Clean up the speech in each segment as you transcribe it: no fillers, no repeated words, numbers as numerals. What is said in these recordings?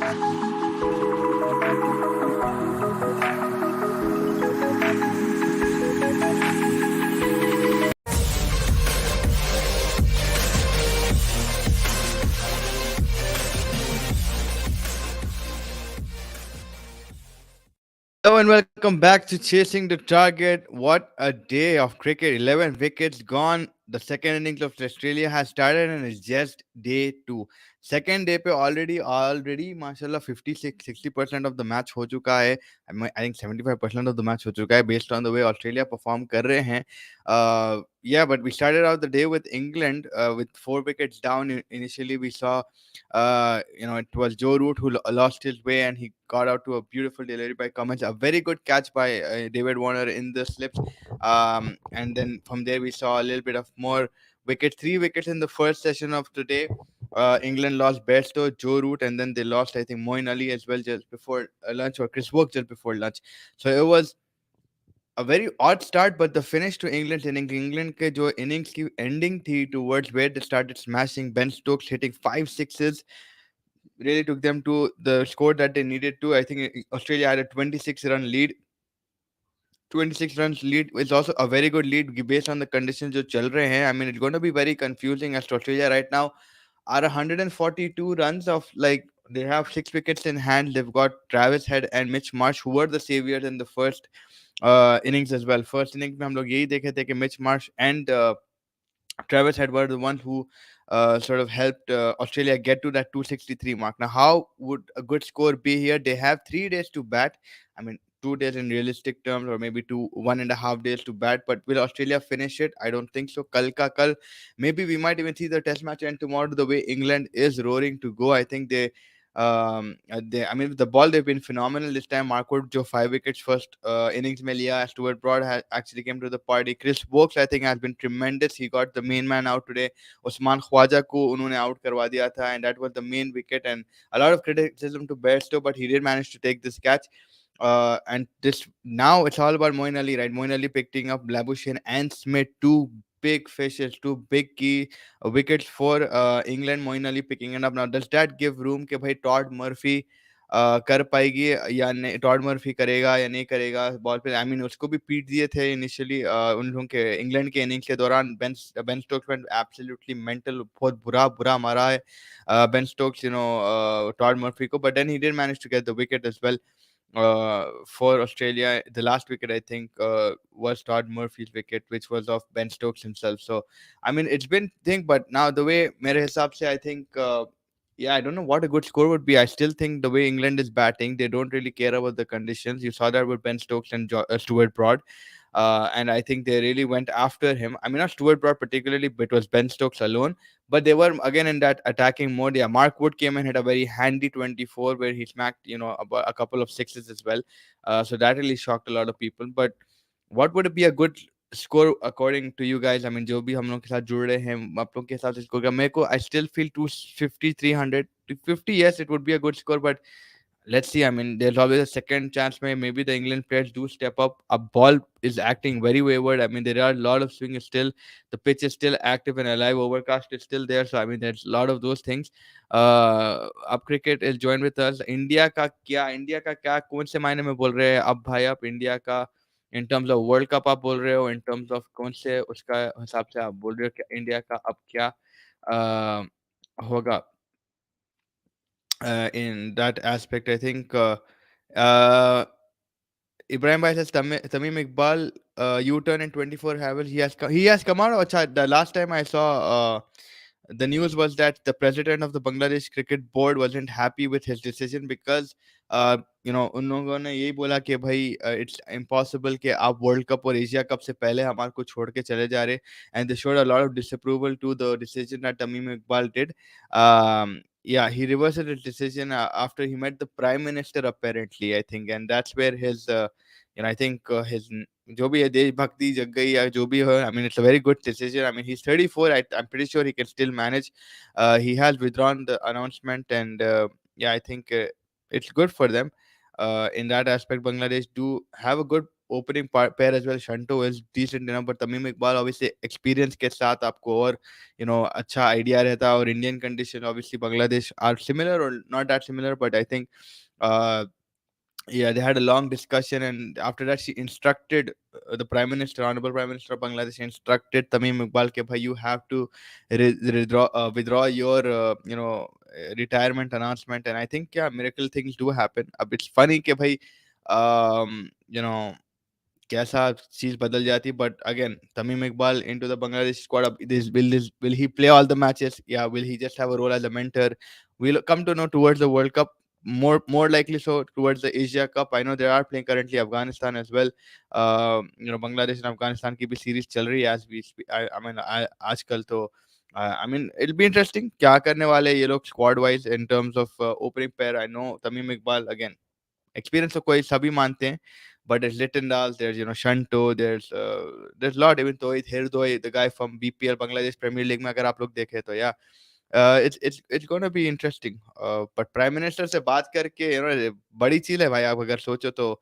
Hello and welcome back to Chasing the Target. What a day of cricket. 11 wickets gone. The second innings of Australia has started and it's just day two. Second day पे already माशाल्लाह 56-60% of the match हो चुका है. I think 75% of the match हो चुका है based on the way Australia perform कर रहे हैं. Yeah, but we started out the day with England with 4 wickets down. Initially we saw it was Joe Root who lost his way and he got out to a beautiful delivery by Cummins. A very good catch by David Warner in the slips. And then from there, we saw a little bit of more wickets. 3 wickets in the first session of today. England lost Bairstow, Joe Root, and then they lost, I think, Moeen Ali as well just before lunch, or Chris Woke just before lunch. So it was a very odd start, but the finish to England's innings, England के जो innings की ending थी towards where they started smashing. Ben Stokes hitting 5 sixes really took them to the score that they needed to. I think Australia had a 26-run lead. 26 runs lead is also a very good lead based on the conditions जो चल रहे हैं. I mean, it's going to be very confusing as to Australia right now are 142 runs of, like, they have 6 wickets in hand. They've got Travis Head and Mitch Marsh, who were the saviors in the first innings as well. First innings में हम लोग यही देखे थे कि Mitch Marsh and Travis Head were the ones who sort of helped Australia get to that 263 mark. Now, how would a good score be here? They have 3 days to bat. I mean, 2 days in realistic terms, or maybe 1.5 days to bat. But will Australia finish it? I don't think so. Kal ka kal. Maybe we might even see the test match end tomorrow. The way England is roaring to go, I think I mean, with the ball they've been phenomenal this time. Mark Wood जो 5 wickets first innings में लिया. Stuart Broad has actually came to the party. Chris Wokes I think has been tremendous. He got the main man out today. Usman Khwaja को उन्होंने out करवा दिया था, and that was the main wicket. And a lot of criticism to Bairstow, but he did manage to take this catch. And this now it's all about Moeen Ali, right? Moeen Ali picking up Labuschagne and Smith, two big fishes, two big key wickets for England. Moeen Ali picking it up. Now, does that give room कि भाई Todd Murphy कर पाएगी या नहीं? Todd Murphy करेगा या नहीं करेगा बॉल पे? आई मीन उसको भी पीट दिए थे इनिशियली उन लोगों के इंग्लैंड के इनिंग्स के दौरान. Ben Stokes went absolutely mental. बहुत बुरा बुरा मारा है बेन स्टोक्स टॉड मर्फी को, but then he did manage to get the wicket as well. For Australia, the last wicket I think was Todd Murphy's wicket, which was of Ben Stokes himself. So I mean, it's been thing, but now the way mere hisab se, I think yeah, I don't know what a good score would be. I still think the way England is batting, they don't really care about the conditions. You saw that with Ben Stokes and Stuart Broad. And I think they really went after him. I mean, not Stuart Broad particularly, but it was Ben Stokes alone. But they were again in that attacking mode. Yeah, Mark Wood came and had a very handy 24 where he smacked, a couple of sixes as well. So that really shocked a lot of people. But what would be a good score according to you guys? I mean, जो भी हम लोग के साथ जुड़ रहे हैं, आप लोग के हिसाब से score का मेरे को, I still feel 250, 300, 250. Yes, it would be a good score, but let's see. I mean, there's always a second chance. Maybe the England players do step up. A ball is acting very wayward. I mean, there are a lot of swing is still. The pitch is still active and alive. Overcast is still there. So I mean, there's a lot of those things. Up cricket is joined with us. India का क्या कौन से मायने में बोल रहे हैं अब भाई आप इंडिया का? In terms of World Cup आप बोल रहे हो? In terms of कौन से उसका हिसाब से आप बोल रहे हो कि इंडिया का अब क्या होगा? In that aspect, I think uh, Ibrahim Bhai says Tamim Iqbal U-turn in 24 Havels. He has come out. Acha, the last time I saw the news was that the president of the Bangladesh Cricket Board wasn't happy with his decision because उन लोगों ने यही बोला कि भाई it's impossible कि आप world cup और एशिया कप से पहले हमारे को छोड़ के चले जा रहे. And they showed a lot of disapproval to the decision that Tamim Iqbal did. Yeah, he reversed his decision after he met the prime minister apparently, I think, and that's where his I think his जो भी है देशभक्ति जग गई या जो भी है. I mean, it's a very good decision. I mean, he's 34. I'm pretty sure he can still manage. He has withdrawn the announcement, and yeah, I think it's good for them. In that aspect, Bangladesh do have a good pair as well. Shanto is decent enough, but Tamim Iqbal obviously experience के साथ आपको और अच्छा idea रहता है. और Indian condition obviously Bangladesh are similar or not that similar, but I think uh, yeah, they had a long discussion, and after that she instructed the prime minister, honorable prime minister of Bangladesh, instructed Tamim Iqbal ke bhai, you have to withdraw your retirement announcement. And I think yeah, miracle things do happen. It's funny ke bhai, you know, कैसा चीज बदल जाती. But again, Tamim Iqbal into the Bangladesh squad. Will he play all the matches? Yeah. Will he just have a role as a mentor? We'll come to know towards the World Cup. More likely so towards the Asia Cup. I know they are playing currently Afghanistan as well. Bangladesh and Afghanistan की भी series चल रही है as we speak. I mean आजकल तो I mean it'll be interesting क्या करने वाले ये लोग squad wise in terms of opening pair. I know Tamim Iqbal again experience तो कोई सभी मानते हैं, but there's Littendal, there's Shanto, there's a lot, even Toit Hirdoi, the guy from BPL Bangladesh Premier League में अगर आप लोग देखें तो yeah, it's going to be interesting. But Prime Minister से बात करके बड़ी चीज है भाई. आप अगर सोचो तो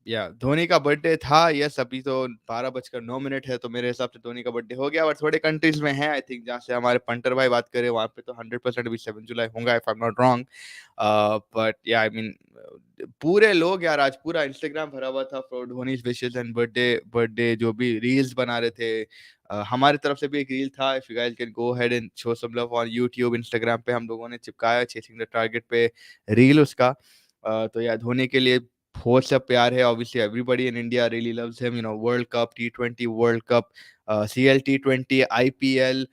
या धोनी का बर्थडे था, यस अभी तो 12:09 है, तो मेरे हिसाब से धोनी का बर्थडे हो गया. बट थोड़े कंट्रीज में है आई थिंक जहाँ से हमारे पंटर भाई बात करें, वहाँ पे तो 100% अभी 7 जुलाई होगा if I am not wrong. But या आई मीन पूरे लोग यार आज पूरा इंस्टाग्राम भरा हुआ था for Dhoni's wishes and birthday birthday जो भी रील्स बना रहे थे. हमारी तरफ से भी एक रील था. If you guys can go ahead and show some love on YouTube, Instagram पे हम लोगों ने चिपकाया चेसिंग द टारगेट पे रील उसका. तो यार धोनी के लिए बहुत सा प्यार है. Obviously everybody in India really loves him. World cup, T20 world cup, CL T20, IPL,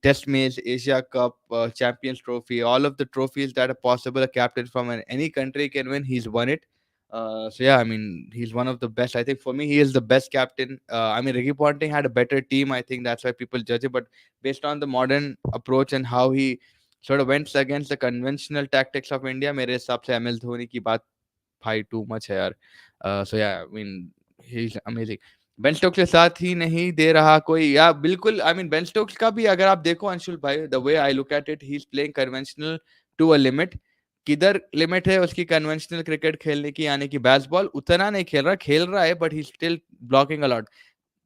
Test match, Asia Cup, Champions Trophy, all of the trophies that are possible a captain from any country can win. He's won it. So yeah, I mean he's one of the best. I think for me he is the best captain. I mean Ricky Ponting had a better team. I think that's why people judge it. But based on the modern approach and how he sort of went against the conventional tactics of India, मेरे हिसाब से MS Dhoni की बात भाई too much है यार. सो या I mean he is amazing. Ben Stokes के साथ ही नहीं दे रहा कोई, या बिल्कुल. आई मीन बेन स्टोक्स का भी अगर आप देखो अंशुल भाई, the way I look at it, he is playing conventional to a limit. किधर लिमिट है उसकी कन्वेंशनल क्रिकेट खेलने की, यानी कि बेसबॉल उतना नहीं खेल रहा है, but he still blocking a lot.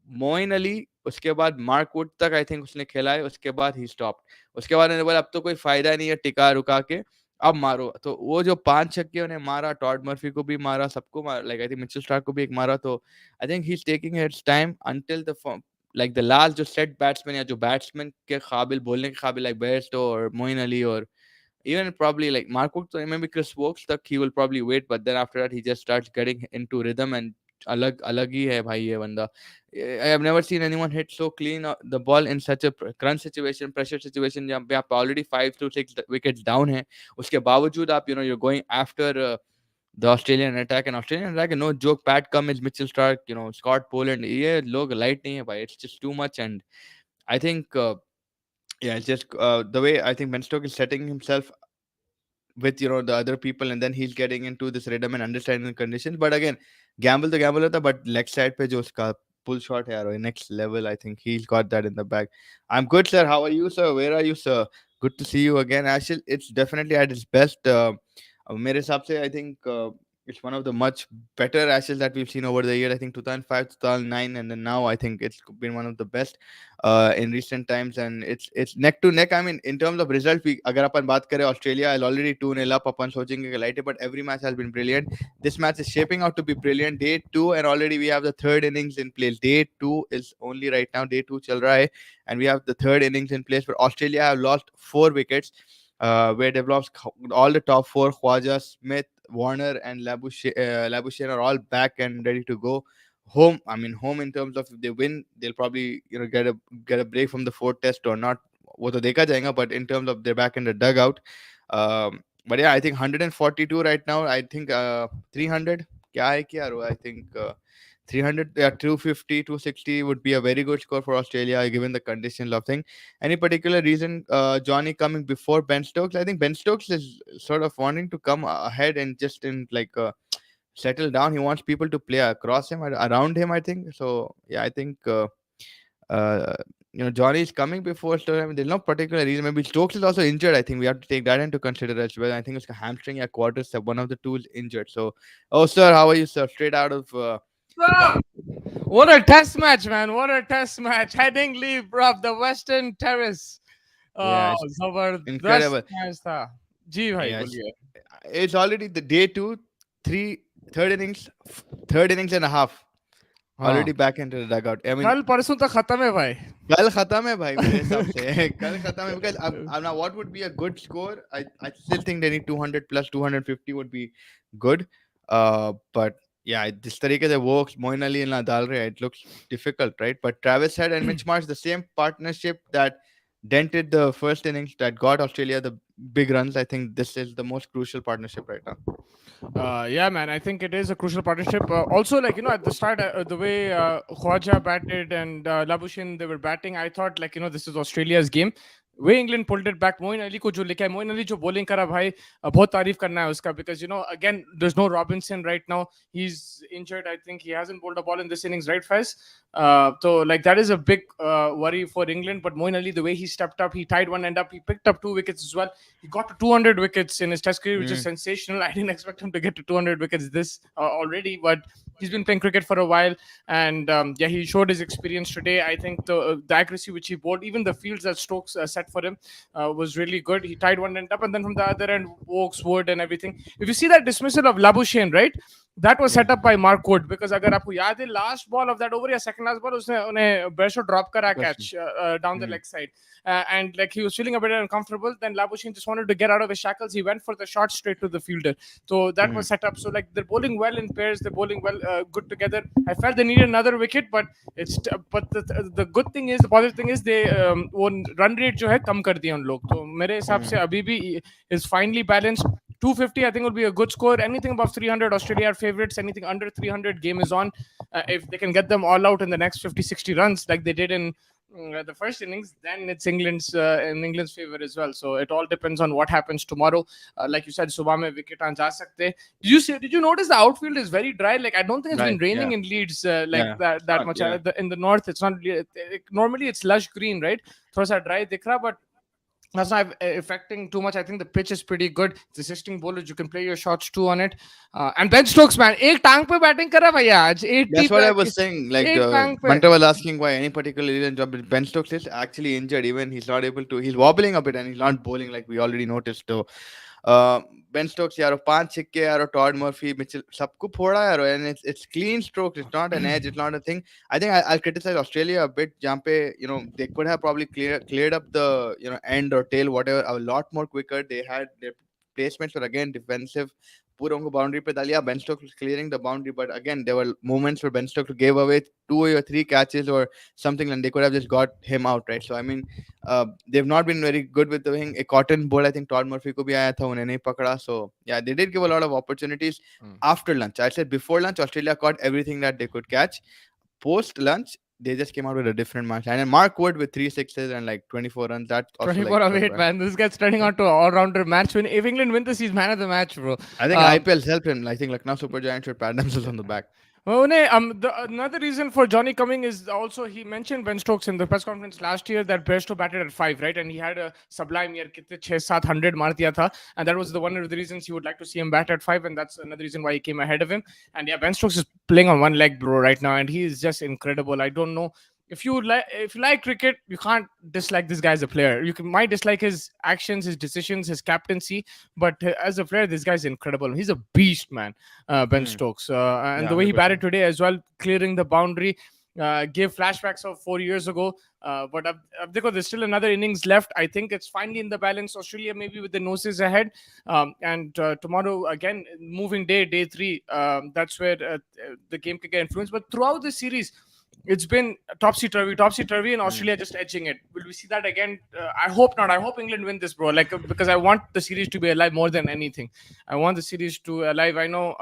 Moeen Ali, उसके बाद मार्क वुड तक आई थिंक उसने खेला है, उसके बाद ही स्टॉप. उसके बाद मैंने बोला अब तो कोई फायदा नहीं है टिका रुका के, अब मारो. तो वो जो 5 छक्के उन्हें मारा, टॉड मर्फी को भी मारा, सबको मारा, like I think Mitchell Starc को भी एक मारा. तो I think he is taking his time until the like the last जो सेट बैट्समैन या जो बैट्समैन के काबिल, बोलने के काबिल, लाइक बेयरस्टो और मोइन अली और even probably like Mark Wood, so maybe Chris Wokes तक he will probably wait, but then after that he just starts getting into rhythm and अलग अलग ही है भाई ये बंदा. I have never seen anyone hit so clean the ball in such a crunch situation, pressure situation जहाँ पे आप already 5 to 6 wickets down है, उसके बावजूद आप you're going after the Australian attack. And Australian attack, no joke. Pat Cummins, Mitchell Stark, Scott Poland, ये लोग light नहीं है भाई. It's just too much. And I think yeah, it's just the way I think Ben Stokes is setting himself with the other people, and then he's getting into this rhythm and understanding the conditions. But again, gamble the gamble होता, but leg side पे जो उसका pull shot है यार, next level. I think he's got that in the bag. I'm good, sir. How are you, sir? Where are you, sir? Good to see you again. Ashil, it's definitely at its best. मेरे हिसाब से I think it's one of the much better Ashes that we've seen over the year. I think 2005, 2009, and then now I think it's been one of the best in recent times, and it's neck to neck. I mean, in terms of result, अगर अपन बात करें Australia is already 2-0 up. अपन सोचेंगे कि light है, but every match has been brilliant. This match is shaping out to be brilliant. Day 2, and already we have the third innings in place. Day 2 is only right now. Day 2 चल रहा है, and we have the third innings in place. But Australia have lost 4 wickets. Where they've lost all the top 4. Khwaja, Smith, Warner, and Labuschagne are all back and ready to go home. I mean, home in terms of if they win, they'll probably get a break from the fourth test or not. वो तो देखा जाएगा. But in terms of they're back in the dugout. But yeah, I think 142 right now. I think 300. क्या है क्या I think 300, yeah, 250, 260 would be a very good score for Australia given the conditions of thing. Any particular reason Johnny coming before Ben Stokes? I think Ben Stokes is sort of wanting to come ahead and just in like settle down. He wants people to play across him, around him, I think. So yeah, I think Johnny is coming before Stokes. I mean, there's no particular reason. Maybe Stokes is also injured. I think we have to take that into consider as well. I think it's a hamstring or quadricep. One of the two is injured. So, oh sir, how are you, sir? Straight out of Ah, what a test match, man. What a test match. Heading leave, bruv. The Western Terrace. yeah, it's जबरदस्त incredible. Match था जी भाई Yeah, बोलिए it's already the day two, three, third innings, third innings and a half. हाँ Already back into the dugout. I mean, कल परसों तक खत्म है भाई कल खत्म है भाई मेरे हिसाब से कल खत्म है because now what would be a good score? I still think they need 200 plus 250 would be good. But yeah, this तरीके से works Moin Ali and Nadal रहे it looks difficult, right? But Travis Head and Mitch Marsh, the same partnership that dented the first innings that got Australia the big runs. I think this is the most crucial partnership right now. Yeah, man, I think it is a crucial partnership. Also, like, at the start, the way Khwaja batted and Labushin, they were batting, I thought, like, this is Australia's game. Way England pulled it back. Moin Ali को जो लिखा है, Moin Ali जो bowling करा भाई, बहुत तारीफ करना है उसका because again there's no Robinson right now. He's injured. I think he hasn't bowled a ball in this innings, right, Faiz? So like that is a big worry for England. But Moin Ali, the way he stepped up, he tied one end up. He picked up 2 wickets as well. He got to 200 wickets in his Test career, which is Mm, sensational. I didn't expect him to get to 200 wickets this already, but he's been playing cricket for a while, and yeah, he showed his experience today. I think the accuracy which he bowled, even the fields that Stokes set for him, was really good. He tied one end up, and then from the other end, Oaks, Wood, and everything. If you see that dismissal of Labuschagne, right? That was yeah, set up by Mark Wood because अगर आपको याद है last ball of that over या second last ball उसने उन्हें Beresford drop करा question. catch down the Mm, leg side, and like he was feeling a bit uncomfortable. Then Labuschagne just wanted to get out of his shackles. He went for the shot straight to the fielder. So that mm, was set up. So like they're bowling well in pairs. They're bowling well, good together. I felt they needed another wicket, but the good thing is the positive thing is they वो run rate जो है कम कर दिया उन लोग. तो मेरे हिसाब से mm, अभी भी is finely balanced. 250, I think, will be a good score. Anything above 300, Australia are favorites. Anything under 300, game is on. If they can get them all out in the next 50, 60 runs, like they did in the first innings, then it's England's in England's favor as well. So it all depends on what happens tomorrow. Like you said, सुबह में wicket आ जा सकते. Did you notice the outfield is very dry? Like I don't think it's been right. raining Yeah. in Leeds like Yeah. It's that not. much. Yeah. In the north, it's not. Normally it's lush green, right? थोड़ा सा dry दिख रहा, but that's not affecting too much. I think the pitch is pretty good. It's assisting bowlers. You can play your shots too on it. And Ben Stokes, man, एक टांग पे batting करा भैया आज 80 That's what पे I was saying. Like एक the टांग पे. Bunter was asking why any particular reason job. Ben Stokes is actually injured. Even he's not able to. He's wobbling a bit and he's not bowling like we already noticed. So, uh, Ben Stokes यारो पांच छिक्के यारो Todd Murphy Mitchell सबको फोड़ा यारो and it's clean strokes. It's not an edge. It's not a thing. I think I'll criticize Australia a bit. जहाँ पे they could have probably cleared up the end or tail whatever a lot more quicker. They had their placements were again defensive. पूरा उनको boundary पे डालिया Ben Stokes was clearing the boundary, but again there were moments where Ben Stokes gave away 2 or 3 catches or something, and they could have just got him out, right? So I mean, they've not been very good with the wing. A cotton ball, I think Todd Murphy को भी आया था उन्हें नहीं पकड़ा. So yeah, they did give a lot of opportunities after lunch. I said before lunch, Australia caught everything that they could catch. Post lunch, they just came out with a different match. And then Mark Wood with 3 sixes and like 24 runs. That's also like 24 of 8, incredible. man. This guy's turning out to an all-rounder match win. If England win this, he's man of the match, bro. I think Um, IPL helped him. I think Lucknow Super Giants should pat themselves on the back. Another reason for Johnny coming is also he mentioned Ben Stokes in the press conference last year that Bairstow batted at 5, right? And he had a sublime year, कितने 6-700 मार दिया था, and that was the one of the reasons he would like to see him bat at 5, and that's another reason why he came ahead of him. And yeah, Ben Stokes is playing on one leg, bro, right now, and he is just incredible. I don't know. If you like cricket, you can't dislike this guy as a player. Might dislike his actions, his decisions, his captaincy, but as a player, this guy's incredible. He's a beast, man. Ben Hmm. Stokes, and Yeah, the way he batted 100%. today as well, clearing the boundary, gave flashbacks of 4 years ago. But there's still another innings left. I think it's finally in the balance. Australia maybe with the noses ahead, and tomorrow again, moving day 3. That's where the game can get influenced. But throughout the series, it's been topsy turvy, and Hmm. Australia just edging it. Will we see that again? I hope not. I hope England win this, bro. Like because I want the series to be alive more than anything. I want the series to alive. I know.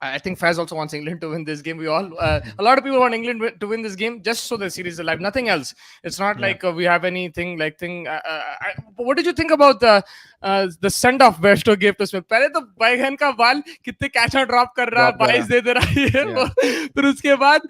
I think Faz also wants England to win this game. We all, a lot of people want England to win this game just so the series is alive. Nothing else. It's not Yeah. like we have anything like thing. But what did you think about the send off Besto gave to Smith? पहले तो बैगन का बाल कितने catch और drop कर रहा है, Drop बाइस Kara. दे दे रहा है ये Yeah. वो. फिर उसके बाद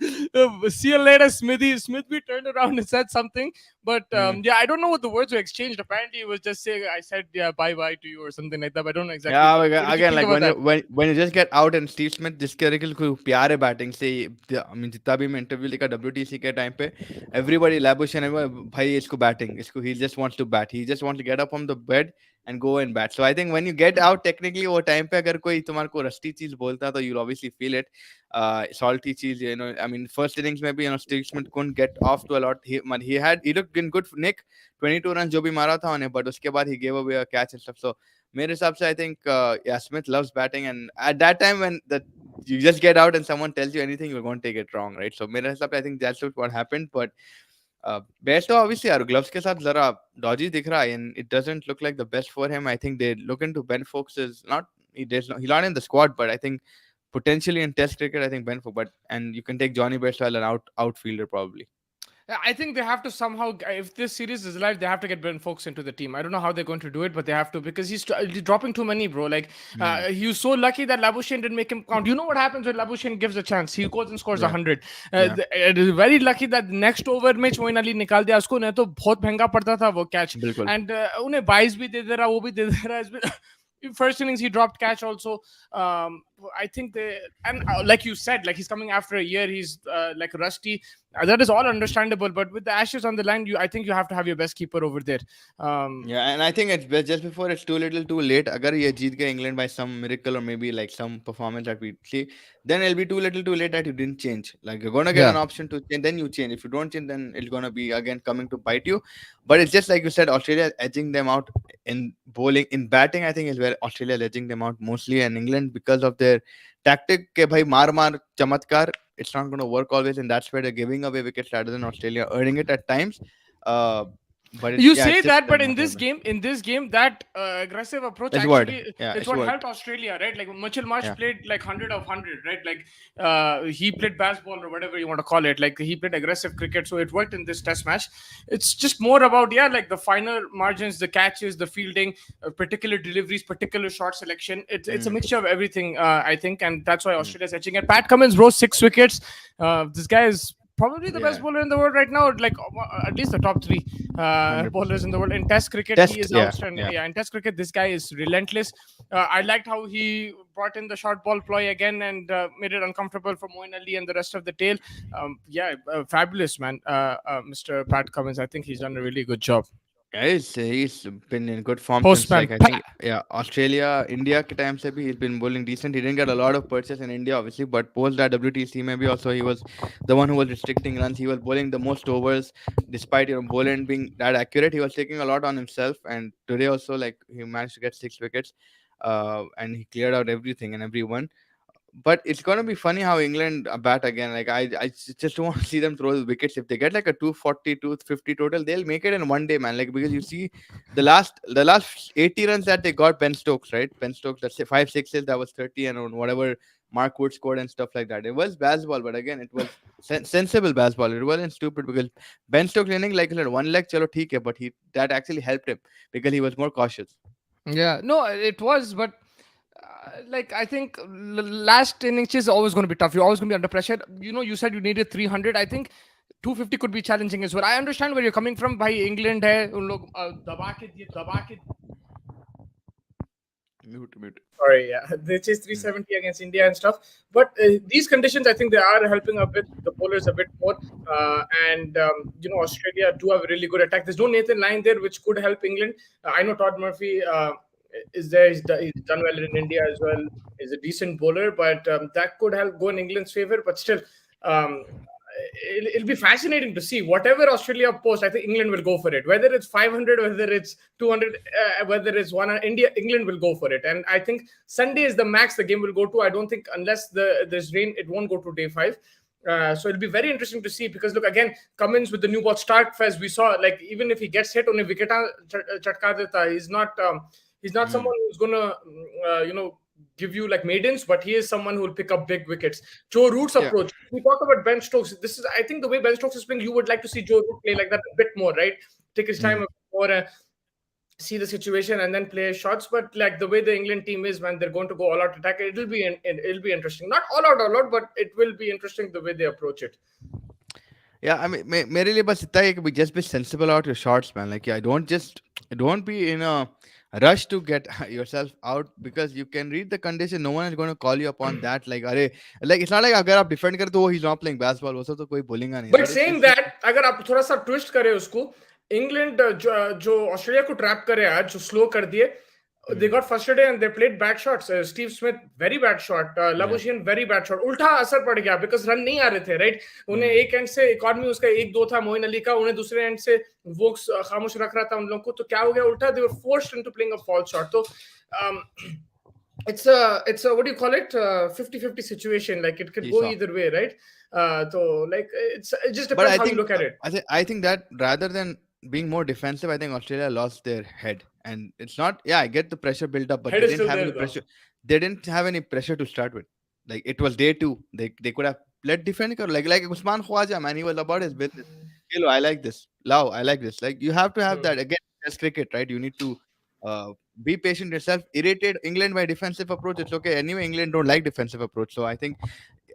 see you later Smithy. Smith भी turned around and said something. But Mm. yeah, I don't know what the words were exchanged. Apparently, it was just saying I said yeah bye bye to you or something like that. But I don't know exactly Yeah, what did you again, think like about when you that. when you just get out and Steve Smith जिसके रिकल को प्यार है batting से, I mean जितना भी मैं interview लिखा WTC के टाइम पे, everybody Labuschagne भाई इसको बैटिंग, इसको he just wants to bat, he just wants to get up from the bed and go and bat. So I think when you get out technically वो time पे अगर कोई तुम्हारे को रस्टी चीज बोलता तो you'll obviously feel it. Salty cheese, you know, I mean first innings maybe, you know, Steve Smith couldn't get off to a lot. He looked in good nick, 22 runs जो भी मारा था उन्हें, but उसके बाद he gave away a catch and stuff. So मेरे हिसाब से I think yeah, Smith loves batting, and at that time when the you just get out and someone tells you anything, you're going to take it wrong, right? So मेरे हिसाब से I think that's what happened. But best obviously यार gloves के साथ जरा dodgy दिख रहा है, and it doesn't look like the best for him. I think they look into Ben Foakes is not, he's not in the squad, but I think potentially in Test cricket I think Ben Foakes, but and you can take Johnny Bairstow, an outfielder probably. Yeah, I think they have to somehow, if this series is alive, they have to get Ben Folks into the team. I don't know how they're going to do it, but they have to because he's dropping too many, bro. Like, Hmm. he was so lucky that Labuschagne didn't make him count. You know what happens when Labuschagne gives a chance? He goes and scores Yeah. 100. Yeah. It is very lucky that next over में मोइन अली निकाल दिया उसको, नहीं तो बहुत महंगा पड़ता था वो catch. बिल्कुल. And उन्हें 22 भी दे दे रहा, वो भी दे दे रहा. First innings he dropped catch also. I think they, and like you said, like he's coming after a year, he's like rusty. That is all understandable, but with the Ashes on the line, I think you have to have your best keeper over there. Yeah, and I think it's just before it's too little too late. अगर ये जीत गए England by some miracle or maybe like some performance that we see, then it'll be too little too late that you didn't change. Like you're gonna get Yeah. an option to change, then you change. If you don't change, then it's gonna be again coming to bite you. But it's just like you said, Australia is edging them out in bowling. In batting, I think is where Australia is edging them out mostly, and England because of their tactic के भाई मार मार चमत्कार, it's not gonna work always, and that's where they're giving away wickets rather than Australia earning it at times. Uh, but it's You yeah, say it's just that, but not worth it. in this game, that aggressive approach It's word. actually Yeah, it's it's what word. helped Australia, right? Like Mitchell Marsh Yeah. played like 100 of 100, right? Like he played baseball or whatever you want to call it. Like he played aggressive cricket, so it worked in this Test match. It's just more about like the finer margins, the catches, the fielding, particular deliveries, particular shot selection. It's a Mm, mixture of everything, I think, and that's why mm. Australia's edging. And Pat Cummins rose 6 wickets. This guy is probably the best Yeah, bowler in the world right now, like at least the top three 100%. bowlers in the world. In Test cricket, he Test, is yeah, outstanding. yeah. Yeah, in Test cricket, this guy is relentless. I liked how he brought in the short ball ploy again and made it uncomfortable for Moeen Ali and the rest of the tail. Fabulous, man. Mr. Pat Cummins, I think he's done a really good job. Yeah, he's been in good form since Postman like I Pat. think yeah, Australia, India के time से भी he's been bowling decent. He didn't get a lot of purchase in India obviously, but post that WTC maybe also he was the one who was restricting runs. He was bowling the most overs despite bowling being that accurate. He was taking a lot on himself, and today also like he managed to get 6 wickets, and he cleared out everything and everyone. But it's gonna be funny how England bat again. Like just want to see them throw the wickets. If they get like a 240, 250 total, they'll make it in one day, man. Like because you see the last 80 runs that they got Ben Stokes, right? Ben Stokes, that's 5 6s, that was 30, and on whatever Mark Wood scored and stuff like that. It was baseball, but again, it was sensible baseball. It wasn't stupid because Ben Stokes landing like one leg, chalo theek hai, but he that actually helped him because he was more cautious. Yeah, no, it was, but like I think last innings is always going to be tough. You're always going to be under pressure. You said you needed 300. I think 250 could be challenging as well. I understand where you're coming from. By England है उन लोग दबा के Mute. sorry, yeah, they chased Hmm. 370 against India and stuff. But these conditions, I think they are helping a bit the bowlers a bit more. And Australia do have a really good attack. There's no Nathan Lyon there, which could help England. I know Todd Murphy is there. He's done well in India as well. He's a decent bowler, but that could help go in England's favor. But still, um, it'll be fascinating to see whatever Australia post. I think England will go for it, whether it's 500, whether it's 200, whether it's one. England will go for it, and I think Sunday is the max the game will go to. I don't think unless there's rain, it won't go to day 5. So it'll be very interesting to see because look again, Cummins with the new ball start as we saw, like even if he gets hit on a wicket chatka deta, he's not Hmm. someone who's gonna give you like maidens, but he is someone who will pick up big wickets. Joe Root's Yeah. approach. We talk about Ben Stokes. This is, I think, the way Ben Stokes is playing. You would like to see Joe Root play like that a bit more, right? Take his time Mm. a bit more. See the situation and then play shots. But like the way the England team is, when they're going to go all out attack, it'll be interesting. Not all out, but it will be interesting the way they approach it. Yeah, I mean, मेरे लिए बस इतना ही है कि just be sensible about your shots, man. Like, yeah, don't be in a rush to get yourself out, because you can read the condition. No one is going to call you upon that. Like, अरे, like it's not like अगर आप defend करते हो, he's not playing basketball. वो सब तो कोई बोलेगा नहीं, but right? Saying It's just that, अगर आप थोड़ा सा ट्विस्ट करें उसको, इंग्लैंड जो ऑस्ट्रेलिया को ट्रैप करे आज, जो स्लो कर दिए, they mm, got frustrated and they played bad shots. Steve Smith very bad shot, yeah. Labuschagne very bad shot. उल्टा असर पड़ गया because रन नहीं आ रहे थे, राइट? उन्हें Mm, एक एंड से इकॉनमी उसका एक दो था मोइन अली का, उन्हें दूसरे एंड से वोक्स खामोश रख रहा था उन लोगों को, तो क्या हो गया उल्टा, they were forced into playing a false shot. तो um, it's a what do you call it, 50-50 situation, like it could he go saw. either way, right? So like it just But depends how you look at it. I think that rather than being more defensive, I think Australia lost their head. And it's not, yeah, I get the pressure built up, but Head they is didn't still have there any though. pressure. They didn't have any pressure to start with. Like, it was day two. They could have let defend karo. Like Usman Khwaja, man, he was about his business. Hello, I like this. Lau, I like this. Like, you have to have Hmm. that again. Just cricket, right? You need to be patient yourself. Irritate England by defensive approach. It's okay. Anyway, England don't like defensive approach. So I think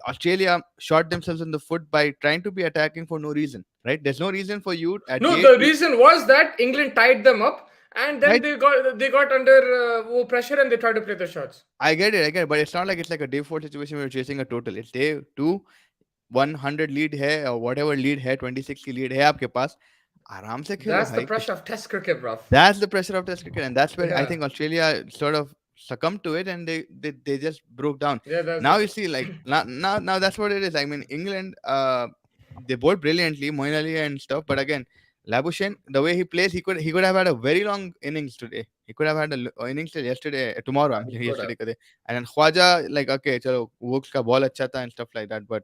Australia shot themselves in the foot by trying to be attacking for no reason, right? There's no reason for you at No, day the two, reason was that England tied them up, and then right? they got under pressure and they tried to play the shots. I get it, but it's not like it's like a day four situation where you're chasing a total. It's day two, 100 lead है or whatever lead है, 26 की lead है आपके पास, आराम से खेलो That's the भाई. pressure of Test cricket, bro. That's the pressure of Test cricket, and that's where I Yeah, think Australia sort of succumbed to it, and they just broke down. yeah, that's Now the you see, like now that's what it is. I mean, England, they bowled brilliantly, Moeen Ali and stuff, but again, Labuschagne, the way he plays, he could have had a very long innings today. He could have had an innings till yesterday, tomorrow. I mean, good. yesterday, kade. And then Khwaja, like, okay, chalo, Wooks ka ball acha tha and stuff like that, but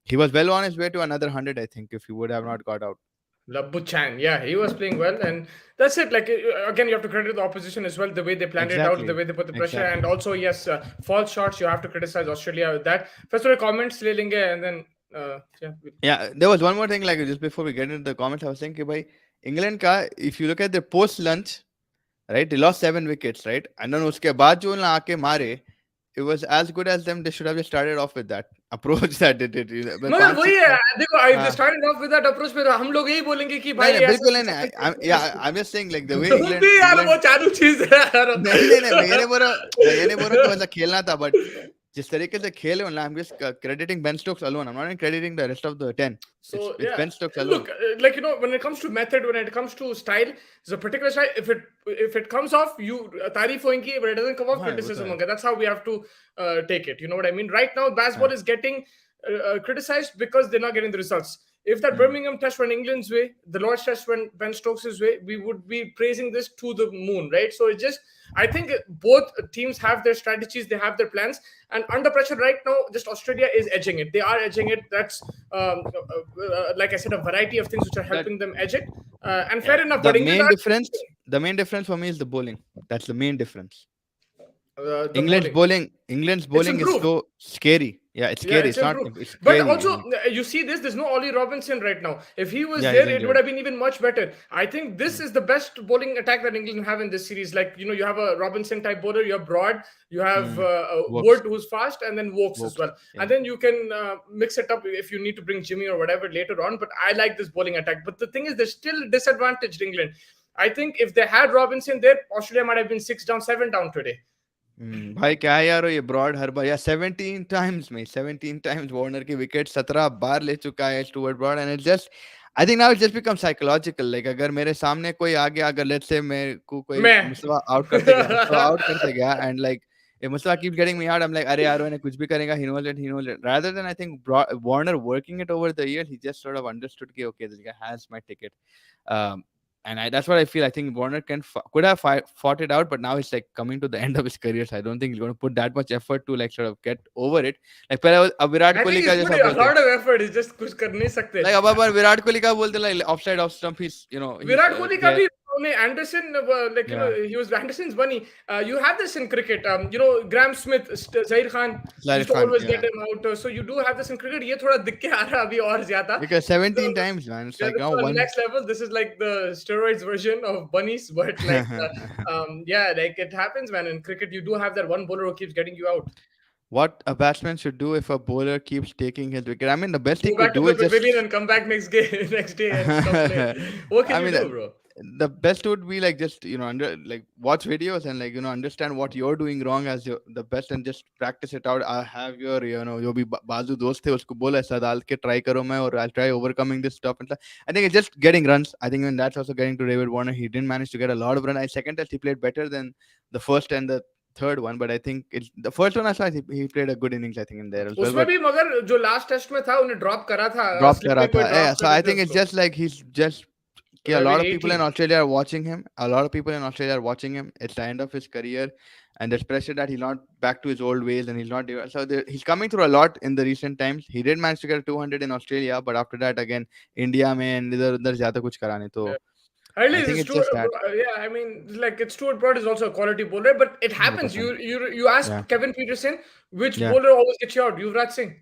he was well on his way to another 100, I think, if he would have not got out. Labbu Chan, yeah, he was playing well, and that's it. Like again, you have to credit the opposition as well, the way they planned it out, the Exactly. way they put the pressure, and Exactly. also yes, false shots. You have to criticize Australia with that. First of all, comments le lenge, and then yeah, Yeah, there was one more thing, like, just before we get into the comments, I was saying, bhai, England ka, if you look at their post lunch, right, they lost 7 wickets, right? And then uske baad jo unla aake mare, it was as good as them. They should have just started off with that approach that they did. मगर Five, वही six, है, देखो if they हाँ. started off with that approach, फिर हम लोग यही बोलेंगे कि नहीं भाई नहीं ऐसा बिल्कुल नहीं ऐसा नहीं. करके I'm just saying, like, the way तुम England भी यार वो England चालू चीज है यार. नहीं मैं ये नहीं बोल रहा कि वैसा खेलना था, but जिस तरीके से खेले उन्होंने, I'm just crediting Ben Stokes alone. I'm not even crediting the rest of the 10. So It's yeah, Ben Stokes alone. look, like when it comes to method, when it comes to style, there's a particular style. If it comes off, you तारीफ होंगी, but it doesn't come off, हाँ वो तो criticism है. होगा. That's how we have to take it. You know what I mean? Right now, baseball हाँ. is getting criticized because they're not getting the results. If that hmm. Birmingham test went England's way, the Lord's test went Ben Stokes' way, we would be praising this to the moon, right? So it just, I think both teams have their strategies, they have their plans, and under pressure right now, just Australia is edging it. They are edging it. That's like I said, a variety of things which are That helping them edge it. And yeah. fair enough, but England The main difference for me is the bowling. That's the main difference. the bowling. England's It's bowling is improved. so scary. Yeah, it's Yeah, scary. it's It's not. improved. It's But scary. also, you see this, there's no Ollie Robinson right now. If he was Yeah, there, he's it would injured. have been even much better. I think this Mm. is the best bowling attack that England have in this series. Like, you have a Robinson type bowler, you have Broad, you have Mm. Wood, Works. who's fast, and then Wokes as Works. well. Yeah. And then you can mix it up if you need to bring Jimmy or whatever later on. But I like this bowling attack. But the thing is, they're still disadvantaged, England. I think if they had Robinson there, Australia might have been 6 down, 7 down today. भाई क्या है यार, ये broad हर बार या 17 times में 17 times Warner की wicket 17 बार ले चुका है Stuart Broad. And it just, I think now it just become psychological. Like, अगर मेरे सामने कोई आ गया, अगर लेट्स से मेरे को कोई मैं मुस्तफा आउट करते गया and like if Mustafa keeps getting me out, I'm like, अरे यार वो कुछ भी करेगा, he knows it. Rather than, I think, Warner working it over the years, he just sort of understood कि okay, this guy has my ticket. Um, and that's what I feel. I think Warner could have fought it out, but now it's like coming to the end of his career. So I don't think he's going to put that much effort to like sort of get over it. Like पहले अब Virat I Kohli think का he's जैसा putting a बोलते हैं. lot of effort. He's just कुछ कर नहीं सकते. Like अब विराट कोहली का बोलते like offside off stump, he's, he's Virat Kohli का there. भी only Anderson, Yeah, he was Anderson's bunny. You have this in cricket. Graham Smith, Zair Khan Zaid used to Khan. always get Yeah, him out. So you do have this in cricket. ये थोड़ा दिख के आ रहा है अभी और ज्यादा. because So, 17 times, man. It's yeah, like this oh is on one. next level. This is like the steroids version of bunnies, but yeah, like it happens, man. In cricket, you do have that one bowler who keeps getting you out. What a batsman should do if a bowler keeps taking his wicket. I mean, the best he Go could back to do the is pavilion just. and come back next day, next day and stop playing. What can I you mean, do, bro? the best would be like just under like watch videos and like understand what you're doing wrong as the best and just practice it out. I have your जो भी बाजू दोस्त थे उसको बोला ऐसा डाल के try करो मैं और I'll try overcoming this stuff and stuff. I think it's just getting runs. I think when that's also getting to David Warner, he didn't manage to get a lot of runs. I second test he played better than the first and the third one, but I think it's the first one I saw he played a good innings I think in there as well. उसमें But भी मगर जो last test में था उन्हें drop करा था drop slip करा में था. कोई ड्रॉप Yeah, so कर I देते think it's उसको just like he's just okay, a Ravi lot of people in 18. Australia are watching him. A lot of people in Australia are watching him. It's the end of his career, and there's pressure that he's not back to his old ways, and he's not. So he's coming through a lot in the recent times. He did manage to get a 200 in Australia, but after that again, India में इधर उधर ज्यादा कुछ करा नहीं. तो At I least think it's Stuart, just that. yeah, I mean, like it's Stuart Broad is also a quality bowler, but it happens. 100%. You ask Yeah, Kevin Peterson which yeah. bowler always gets you out. Yuvraj Singh.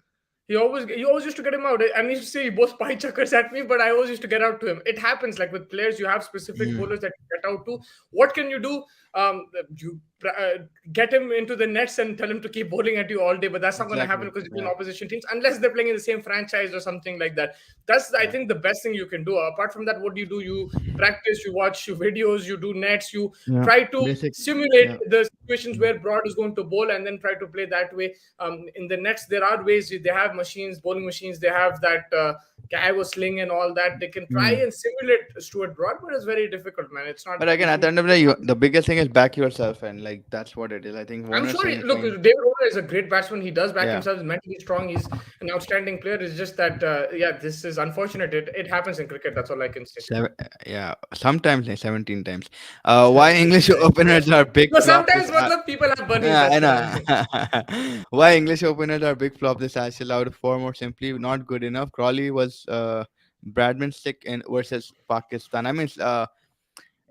He always used to get him out. And he used to say both pie chuckers at me, but I always used to get out to him. It happens like with players, you have specific Mm. bowlers that you get out to. What can you do? You get him into the nets and tell him to keep bowling at you all day, but that's not going to happen Exactly. because you're in Yeah, opposition teams unless they're playing in the same franchise or something like that. That's I yeah, think the best thing you can do. Apart from that, what do? You practice, you watch videos, you do nets, you yeah. try to Basic. simulate Yeah. the situations Mm. where Broad is going to bowl and then try to play that way. In the nets, there are ways they have machines, bowling machines, they have that Kaiwo sling and all that. They can try Mm. and simulate Stuart Broad, but it's very difficult, man. It's not But again, at easy. the end of the day, the biggest thing is back yourself, and like that's what it is. I think I'm Warner sure. saying Look, fine. David Warner is a great batsman. He does back Yeah. himself. He's mentally strong. He's an outstanding player. It's just that, yeah, this is unfortunate. It happens in cricket. That's all I can say. Yeah, sometimes like 17 times. Why English openers are big No, flop this sometimes people have bunnies. yeah, I That's why. know. Why English openers are big flop this Ashil out of form or simply not good enough. Crawley was Bradman stick in versus Pakistan. I mean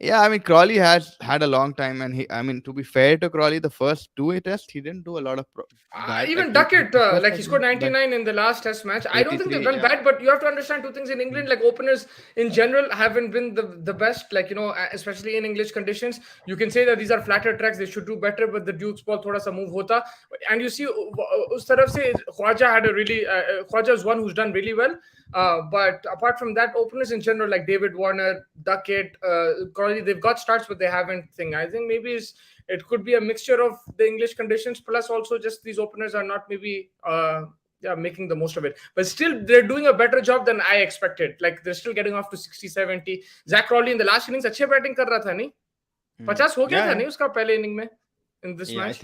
yeah, I mean Crawley has had a long time and I mean to be fair to Crawley, the first two tests he didn't do a lot of bad like Even Duckett, the first like he test, scored but 99 in the last Test match. I don't think they've 83, done yeah. bad, but you have to understand two things in Mm, England. Like openers in general haven't been the best. Like especially in English conditions, you can say that these are flatter tracks. They should do better, but the Duke's ball thoda sa move hota. And you see, us taraf se Khwaja had a really Khwaja is one who's done really well. But apart from that, openers in general like David Warner, Duckett, Crawley, they've got starts, but they haven't. I think maybe it could be a mixture of the English conditions plus also just these openers are not maybe yeah, making the most of it. But still, they're doing a better job than I expected. Like they're still getting off to 60, 70. Zach Crawley in the last innings अच्छे batting कर रहा था नहीं? mm. 50 हो गया था Yeah, नहीं उसका पहले inning में in this yeah, match?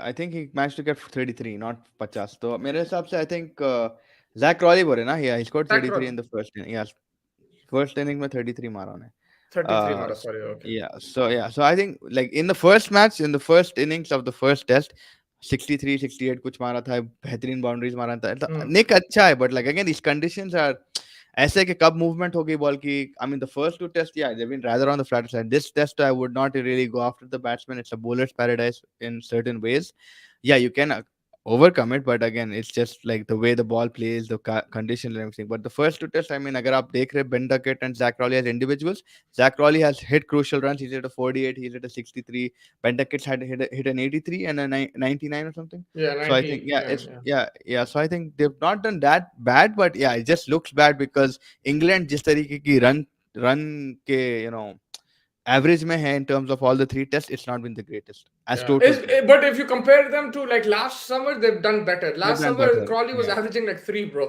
I think he managed to get 33, not 50. So मेरे हिसाब से I think Zach Crawley बोले ना, yeah, he scored Zach 33 Crawley in the first inning. Yeah, first inning में 33 मारा उन्हें. 33 मारा sorry okay. So I think like in the first match, in the first innings of the first test, 63, 68 कुछ मारा था, बेहतरीन बाउंड्रीज मारा था. निक अच्छा है, but like again these conditions are ऐसे कि कब movement होगी बॉल की. I mean the first two tests, yeah, they've been rather on the flatter side. This test I would not really go after the batsman. It's a bowler's paradise in certain ways. Yeah, you can overcome it, but again it's just like the way the ball plays, the conditions and everything. But the first two tests, I mean अगर आप देख रहे Ben Duckett and Zach Crawley as individuals, Zach Crawley has hit crucial runs. He's hit a 48, he's hit a 63. Ben Duckett's had hit an 83 and a 99 or something. Yeah, So I think 90. yeah, Yeah, it's yeah. yeah. So I think they've not done that bad, but yeah, it just looks bad because England जिस तरीके की run के average में है in terms of all the three tests, it's not been the greatest as Yeah. total players. But if you compare them to like last summer, they've done better. They've Last done summer, better. Crawley was Yeah. averaging like 3, bro.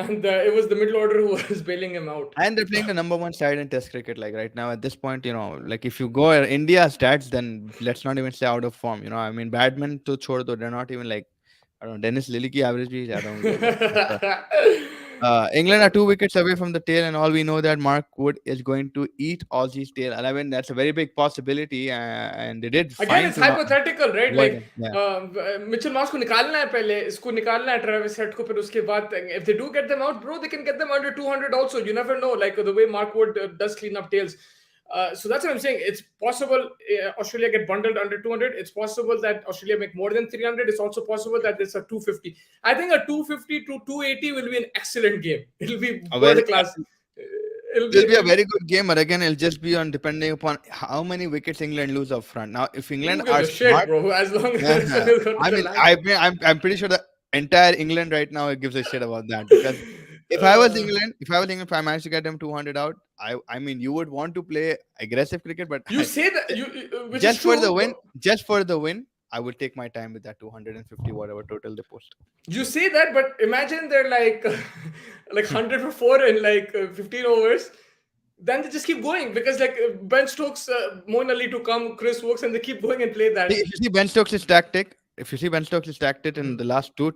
And it was the middle order who was bailing him out. And they're playing the number one side in Test cricket. Like right now, at this point, like if you go India stats, then let's not even say out of form. I mean, Badman to chhod do, they're not even like I don't know. Dennis Lilly ki average bhi zyada hongi uधर. But, England are 2 wickets away from the tail, and all we know that Mark Wood is going to eat Aussie's tail. 11. That's a very big possibility, and they did Again, fine it's to not hypothetical, right? avoid Like him. Yeah. Mitchell Moss को निकालना है पहले, इसको निकालना है Travis Head को, फिर उसके बाद if they do get them out, bro, they can get them under 200 also. You never know. Like the way Mark Wood does clean up tails. So that's what I'm saying. It's possible Australia get bundled under 200. It's possible that Australia make more than 300. It's also possible that it's a 250. I think a 250 to 280 will be an excellent game. It'll be A very, world class. It'll be it'll be a it'll be very good game, but again, it'll just be on depending upon how many wickets England lose up front. Now, if England Who gives are a shit, smart, bro? As long as it's yeah, going to I the mean, line. I'm pretty sure the entire England right now gives a shit about that because Uh, if I managed to get them 200 out, I mean, you would want to play aggressive cricket, but you say that which is just for the true. win, just for the win, I would take my time with that 250 whatever total they post. You say that, but imagine they're like like 100 for four in like 15 overs. Then they just keep going because like Ben Stokes, Moeen Ali to come, Chris Wokes, and they keep going and play that. If you see Ben Stokes' tactic, if you see Ben Stokes' tactic in Hmm. the last two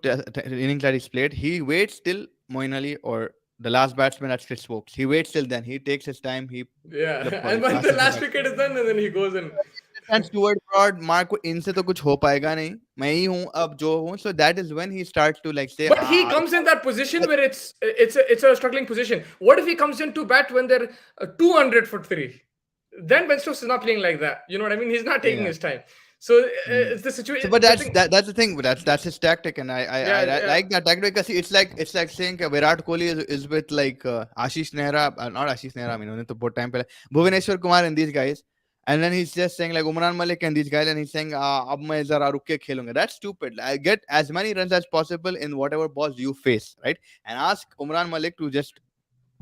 innings that he's played, he waits till Moeen Ali or the last batsman that's Chris Wokes. He waits till then. He takes his time. Yeah, He and when the passes the last ball. wicket is done, and then he goes in. And Stuart Broad, मार को इनसे तो कुछ हो पाएगा नहीं. मैं ही हूँ अब जो हूँ. So that is when he starts to like say, But he हाँ, comes in that position where it's a struggling position. What if he comes in to bat when they're 200 for three? Then Ben Stokes is not playing like that. You know what I mean? He's not taking yeah. his time. So Mm. it's the So, but situation. The thing, that's the thing. That's his tactic, and yeah, I yeah. like that tactic because it's like saying Virat Kohli is with like Ashish Nehra, not Ashish Nehra. I mean, उन्हें तो बहुत time पहले Bhuvaneshwar Kumar and these guys, and then he's just saying like Umran Malik and these guys, and he's saying अब मैं ज़रा रुक के खेलूंगा. That's stupid. I get as many runs as possible in whatever balls you face, right? And ask Umran Malik to just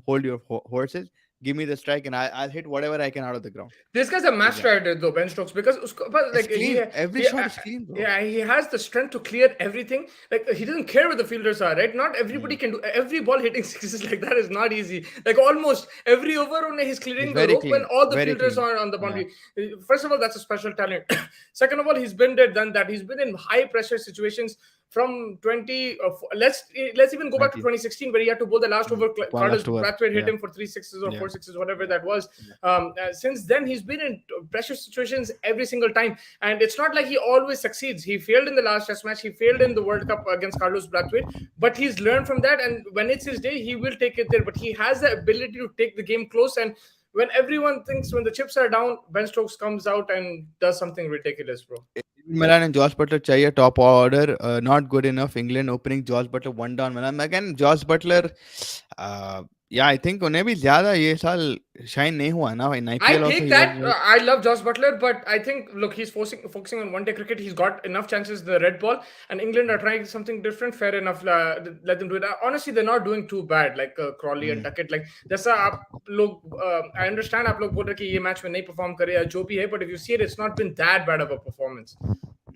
hold your horses, give me the strike, and I'll hit whatever I can out of the ground. This guy's a Like master that. at it though, Ben Stokes, because but It's like clean. Every he shot is clean, bro. yeah, he has the strength to clear everything. Like he doesn't care what the fielders are, right? Not everybody Mm. can do every ball hitting sixes like that is not easy. Like almost every over only he's It's clearing the very rope when clean. all the Very fielders clean. are on the Yeah. boundary. First of all, that's a special talent. Second of all, he's been there, done that. He's been in high pressure situations from 20 let's even go back to 19. 2016 where he had to bowl the last over. One Carlos last over. Brathwaite hit Yeah. him for three sixes or Yeah. four sixes, whatever that was. Yeah. Since then he's been in pressure situations every single time, and it's not like he always succeeds. He failed in the last test match, he failed in the World Cup against Carlos Brathwaite, but he's learned from that, and when it's his day he will take it there. But he has the ability to take the game close, and when everyone thinks when the chips are down, Ben Stokes comes out and does something ridiculous, bro. Milan and Josh Butler चाहिए top order. Not good enough. England opening Josh Butler one down. Milan again. Josh Butler. Uh, yeah, I think उन्हें भी ज़्यादा ये साल shine नहीं हुआ ना. In I IPL also take he was that. like, I love Josh Butler, but I think look, he's focusing on one-day cricket. He's got enough chances the red ball, and England are trying something different. Fair enough, let them do it. Honestly, they're not doing too bad. Like Crawley and mm, Tuckett. Like जैसा आप लोग, I understand आप लोग बोल रहे कि ये match में नहीं perform करे या जो भी है, but if you see it, it's not been that bad of a performance.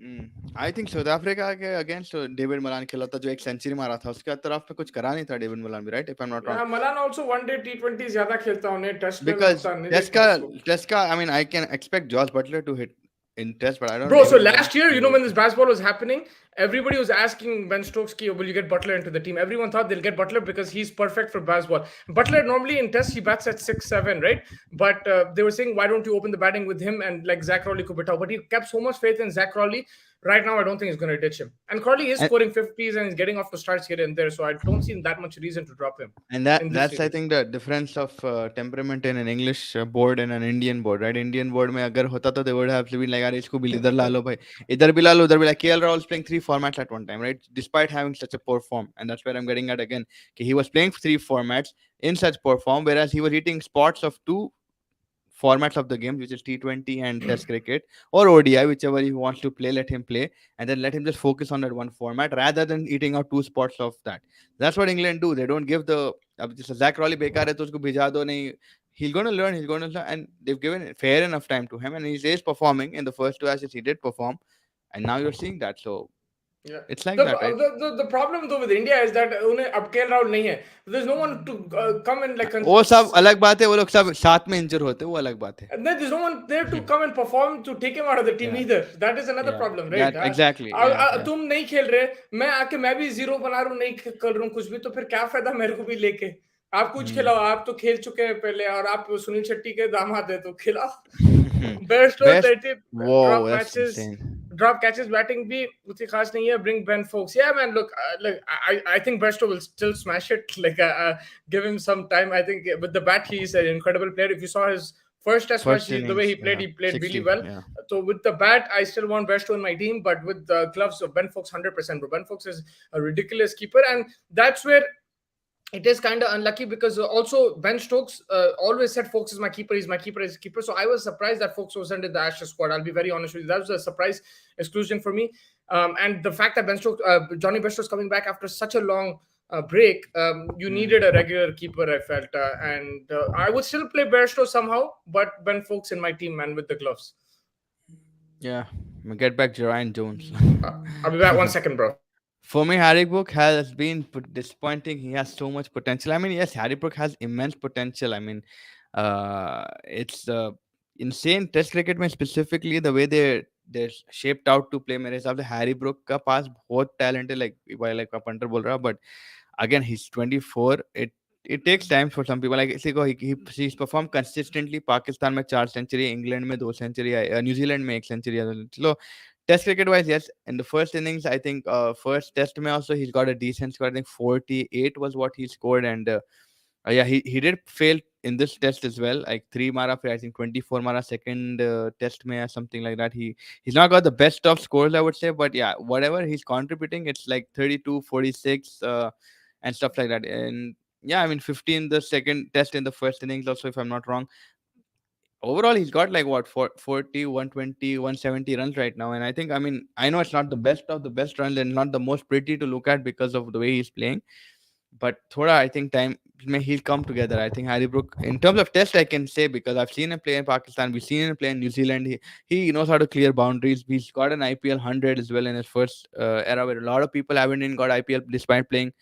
mm. I think South Africa के against डेविड मलान खेला था जो एक सेंचुरी मारा था उसके तरफ पे कुछ करा नहीं था डेविड मलान भी, right, if I'm not wrong. Yeah, Malan also one-day T20 ज्यादा खेलता उन्हें टेस्ट में मैं Because उतना नहीं देखता उसको. Tesca, I mean, I can expect Josh Butler to hit in test, but I don't know Bro, so David Millar. last year, when this basketball was happening, everybody was asking Ben Stokes, will you get Butler into the team? Everyone thought they'll get Butler because he's perfect for basketball. Butler normally in tests, he bats at 6-7, right? But they were saying, why don't you open the batting with him and like Zach Crawley could be out? But he kept so much faith in Zach Crawley. Right now, I don't think he's going to ditch him. And Crawley is And, scoring 50s and he's getting off the starts here and there. So I don't see that much reason to drop him and in this that's I series. think the difference of temperament in an English board and an Indian board, right? Indian board में अगर होता तो they would have been like यार इसको भी इधर ला लो भाई, इधर भी ला लो, उधर भी ला. KL Rahul was playing three formats at one time, right? Despite having such a poor form, and that's where I'm getting at again. He was playing three formats in such poor form, whereas he was hitting spots of two formats of the games, which is T20 and Test cricket or ODI, whichever he wants to play, let him play, and then let him just focus on that one format rather than eating out two spots of that. That's what England do. They don't give the just Zach Rowley बेकार है तो उसको भिजा दो नहीं. He's going to learn. He's going to learn, and they've given fair enough time to him, and he is performing in the first two Ashes. He did perform, and now you're seeing that. So Yeah. it's like The, that, right? the problem though with India is that उन्हें अब KL Rahul नहीं है. There's no one to come and like वो सब अलग बात है. वो लोग सब साथ में इंजर होते हैं. वो अलग बात है. and then there's no one there to come and perform to take him out of the team Yeah. either. That is another Yeah. problem, right? That exactly. Yeah. Yeah. तुम नहीं खेल रहे, मैं आके मैं भी जीरो बना रहा हूँ, नहीं कर रहा हूँ कुछ भी, तो फिर क्या फायदा मेरे को भी लेके. आप कुछ Hmm. खिलाओ, आप तो खेल चुके हैं पहले, और आप सुनील शेट्टी के दामाद है तो खिलाओ. Best Best. 30 Whoa, drop that's matches, insane. drop catches, batting भी उतनी खास नहीं है. Bring Ben Folks. Yeah, man. Look, I think Besto will still smash it. Like, give him some time. I think with the bat, he's an incredible player. If you saw his First test match, First the way innings, he yeah, played really 60, well. yeah. So with the bat, I still want Besto in my team, but with the gloves of Ben Fox, 100%. Bro, Ben Fox is a ridiculous keeper, and that's where it is kind of unlucky because also Ben Stokes always said Fox is my keeper, he's my keeper, he's keeper. So I was surprised that Fox wasn't in the Ashes squad. I'll be very honest with you. That was a surprise exclusion for me. And the fact that Ben Stokes, Johnny Besto is coming back after such a long break, you Hmm. needed a regular keeper, I felt. And I would still play Besto somehow, but Ben Fox in my team, man, with the gloves. Yeah, get back Ryan Jones. I'll be back 1 second, bro. For me, Harry Brook has been disappointing. He has so much potential. I mean, yes, Harry Brook has immense potential. I mean, it's insane test cricket में specifically the way they're shaped out to play. मेरे हिसाब से Harry Brook का पास बहुत talent है, like punter बोल रहा, but again he's 24. It takes time for some people, like see, he's performed consistently. Pakistan में 4 सेंचुरी, इंग्लैंड में 2 सेंचुरी, न्यूजीलैंड में 1 सेंचुरी. चलो test cricket wise, yes, in the first innings, I think first test mein also he's got a decent score. I think 48 was what he scored, and yeah, he did fail in this test as well. Like 3 mara, I think 24 mara second test mein or something like that. He's not got the best of scores, I would say, but yeah, whatever he's contributing, it's like 32, 46, and stuff like that. And yeah, I mean 15 the second test in the first innings also, if I'm not wrong. Overall he's got like what, 40, 120, 170 runs right now. And I think, I mean, I know it's not the best of the best runs and not the most pretty to look at because of the way he's playing, but thoda I think time may he'll come together. I think Harry Brook in terms of test, I can say, because I've seen him play in Pakistan, we've seen him play in New Zealand. He knows how to clear boundaries. He's got an IPL 100 as well in his first era, where a lot of people haven't even got IPL despite playing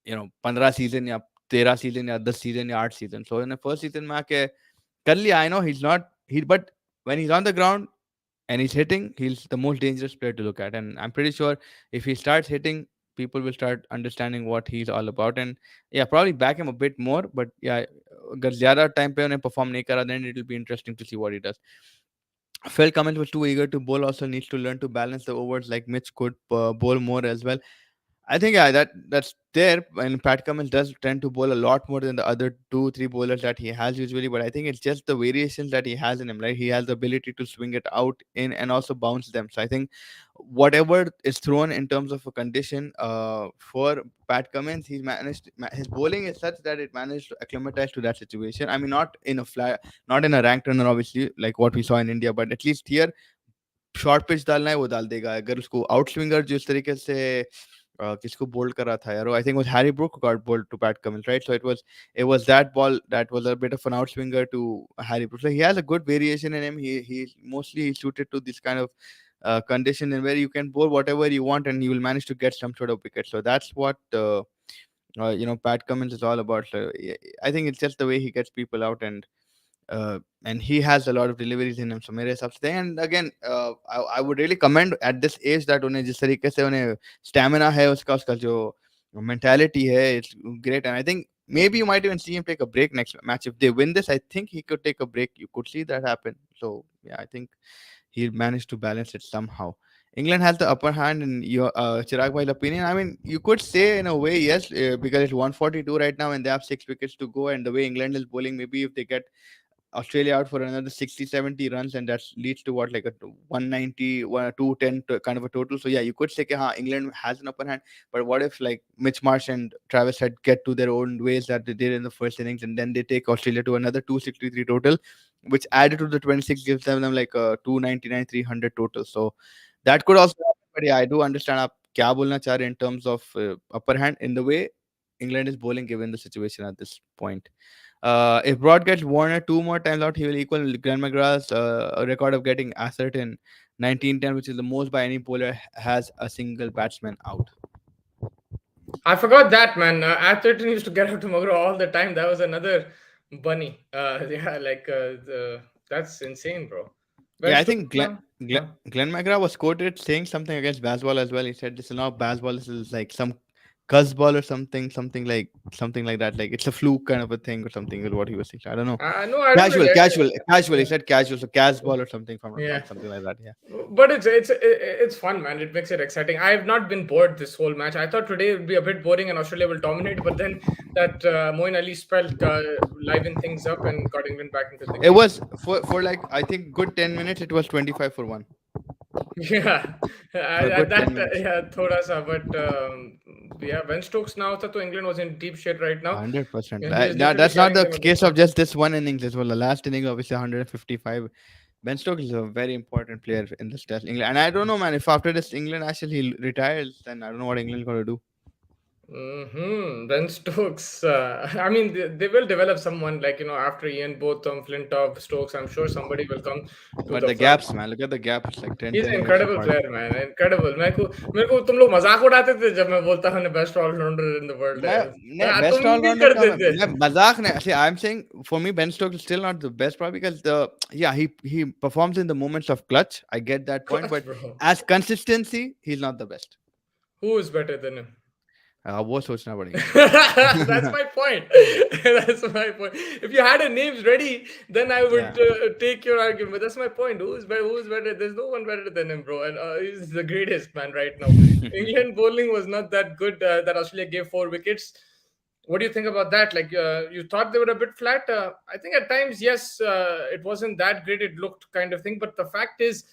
15 season या 13 season या 10 season या 8 season. So in the first season में आके कर लिया. I know he's not he, but when he's on the ground and he's hitting, he's the most dangerous player to look at. And I'm pretty sure if he starts hitting, people will start understanding what he's all about. And yeah, probably back him a bit more. But yeah, अगर ज़्यादा time पे उन्हें perform नहीं करा, then it will be interesting to see what he does. Phil Cummins was too eager to bowl. Also needs to learn to balance the overs like Mitch could bowl more as well. I think yeah, that's there. And Pat Cummins does tend to bowl a lot more than the other two, three bowlers that he has usually. But I think it's just the variations that he has in him. Right, he has the ability to swing it out in and also bounce them. So I think whatever is thrown in terms of a condition for Pat Cummins, his bowling is such that it managed to acclimatize to that situation. I mean, not in a ranked runner, obviously, like what we saw in India, but at least here short pitch डालना है वो डाल देगा. अगर उसको out swinger जिस तरीके से किसको बोल्ड कर रहा था यार, I think was Harry Brook got bowled to Pat Cummins, right? So it was that ball that was a bit of an out swinger to Harry Brooks. So he has a good variation in him. He mostly he's suited to this kind of condition, and where you can bowl whatever you want and you will manage to get some sort of wicket. So that's what Pat Cummins is all about. So I think it's just the way he gets people out, and he has a lot of deliveries in him. So मेरे हिसाब से, and again I would really commend at this age that उन्हें जिस तरीके से उन्हें stamina है, उसका जो mentality है, it's great. And I think maybe you might even see him take a break next match if they win this. I think he could take a break. You could see that happen. So yeah, I think he managed to balance it somehow. England has the upper hand in your Chirag Bhai's opinion. I mean, you could say in a way yes, because it's 142 right now and they have 6 wickets to go. And the way England is bowling, maybe if they get Australia out for another 60, 70 runs, and that leads to what, like a 190, 210 kind of a total. So yeah, you could say England has an upper hand. But what if like Mitch Marsh and Travis Head get to their own ways that they did in the first innings, and then they take Australia to another 263 total, which added to the 26 gives them like a 299, 300 total. So that could also happen. But yeah, I do understand आप क्या बोलना चाह रहे हैं in terms of upper hand in the way England is bowling given the situation at this point. If Broad gets Warner 2 more times out, he will equal Glenn McGrath's record of getting Assert in 1910, which is the most by any bowler has a single batsman out. I forgot that, man. Atherton used to get out to Magro all the time. That was another bunny. Yeah, that's insane, bro. Ben Yeah, I Stokes think now. Huh? Glenn McGrath was quoted saying something against Basball as well. He said, "This is not Basball. This is like some cuz ball or something like that. Like it's a fluke kind of a thing or something is what he was saying. I don't know. No, I don't really. Casual. He Yeah, said casual. So cas ball or something, if I'm not yeah. wrong, something like that. Yeah. But it's fun, man. It makes it exciting. I have not been bored this whole match. I thought today would be a bit boring and Australia will dominate, but then that Moeen Ali spell livened things up and got England back into the It game. was for like I think good 10 minutes. It was 25-1 Yeah, for a at good that 10 minutes. yeah, thoda sa. But yeah, Ben Stokes now tha to England was in deep shit right now. 100%. Yeah, he is Now, literally that's not carrying the them at this case of point. just this one innings as well. The last inning, obviously, 155. Ben Stokes is a very important player in this test. England, and I don't know, man. If after this England actually he retires, then I don't know what England gonna do. Ben Stokes. I mean, they will develop someone like after Ian Botham, Flintoff, Stokes. I'm sure somebody will come to But the the front. gaps, man. Look at the gap. It's like 10, He's an 10 years incredible apart. player, man. Incredible. मेरे को तुम लोग मजाक उड़ाते थे जब मैं बोलता हूँ best allrounder in the world मैं है नहीं तुम बेस्ट भी ऑलराउंडर का करते थे मैं मजाक नहीं see I'm saying for me Ben Stokes is still not the best probably because the yeah he performs in the moments of clutch. I get that point, clutch but bro. as consistency he's not the best. Who is better than him? वो सोचना पड़ेगा. That's my point. That's my point. If you had a names ready, then I Yeah. would take your argument. But that's my point. Who is better? Who is better? There's no one better than him, bro. And he's the greatest man right now. England bowling was not that good. That Australia gave 4 wickets. What do you think about that? Like you thought they were a bit flat. I think at times, yes, it wasn't that great. It looked kind of thing. But the fact is,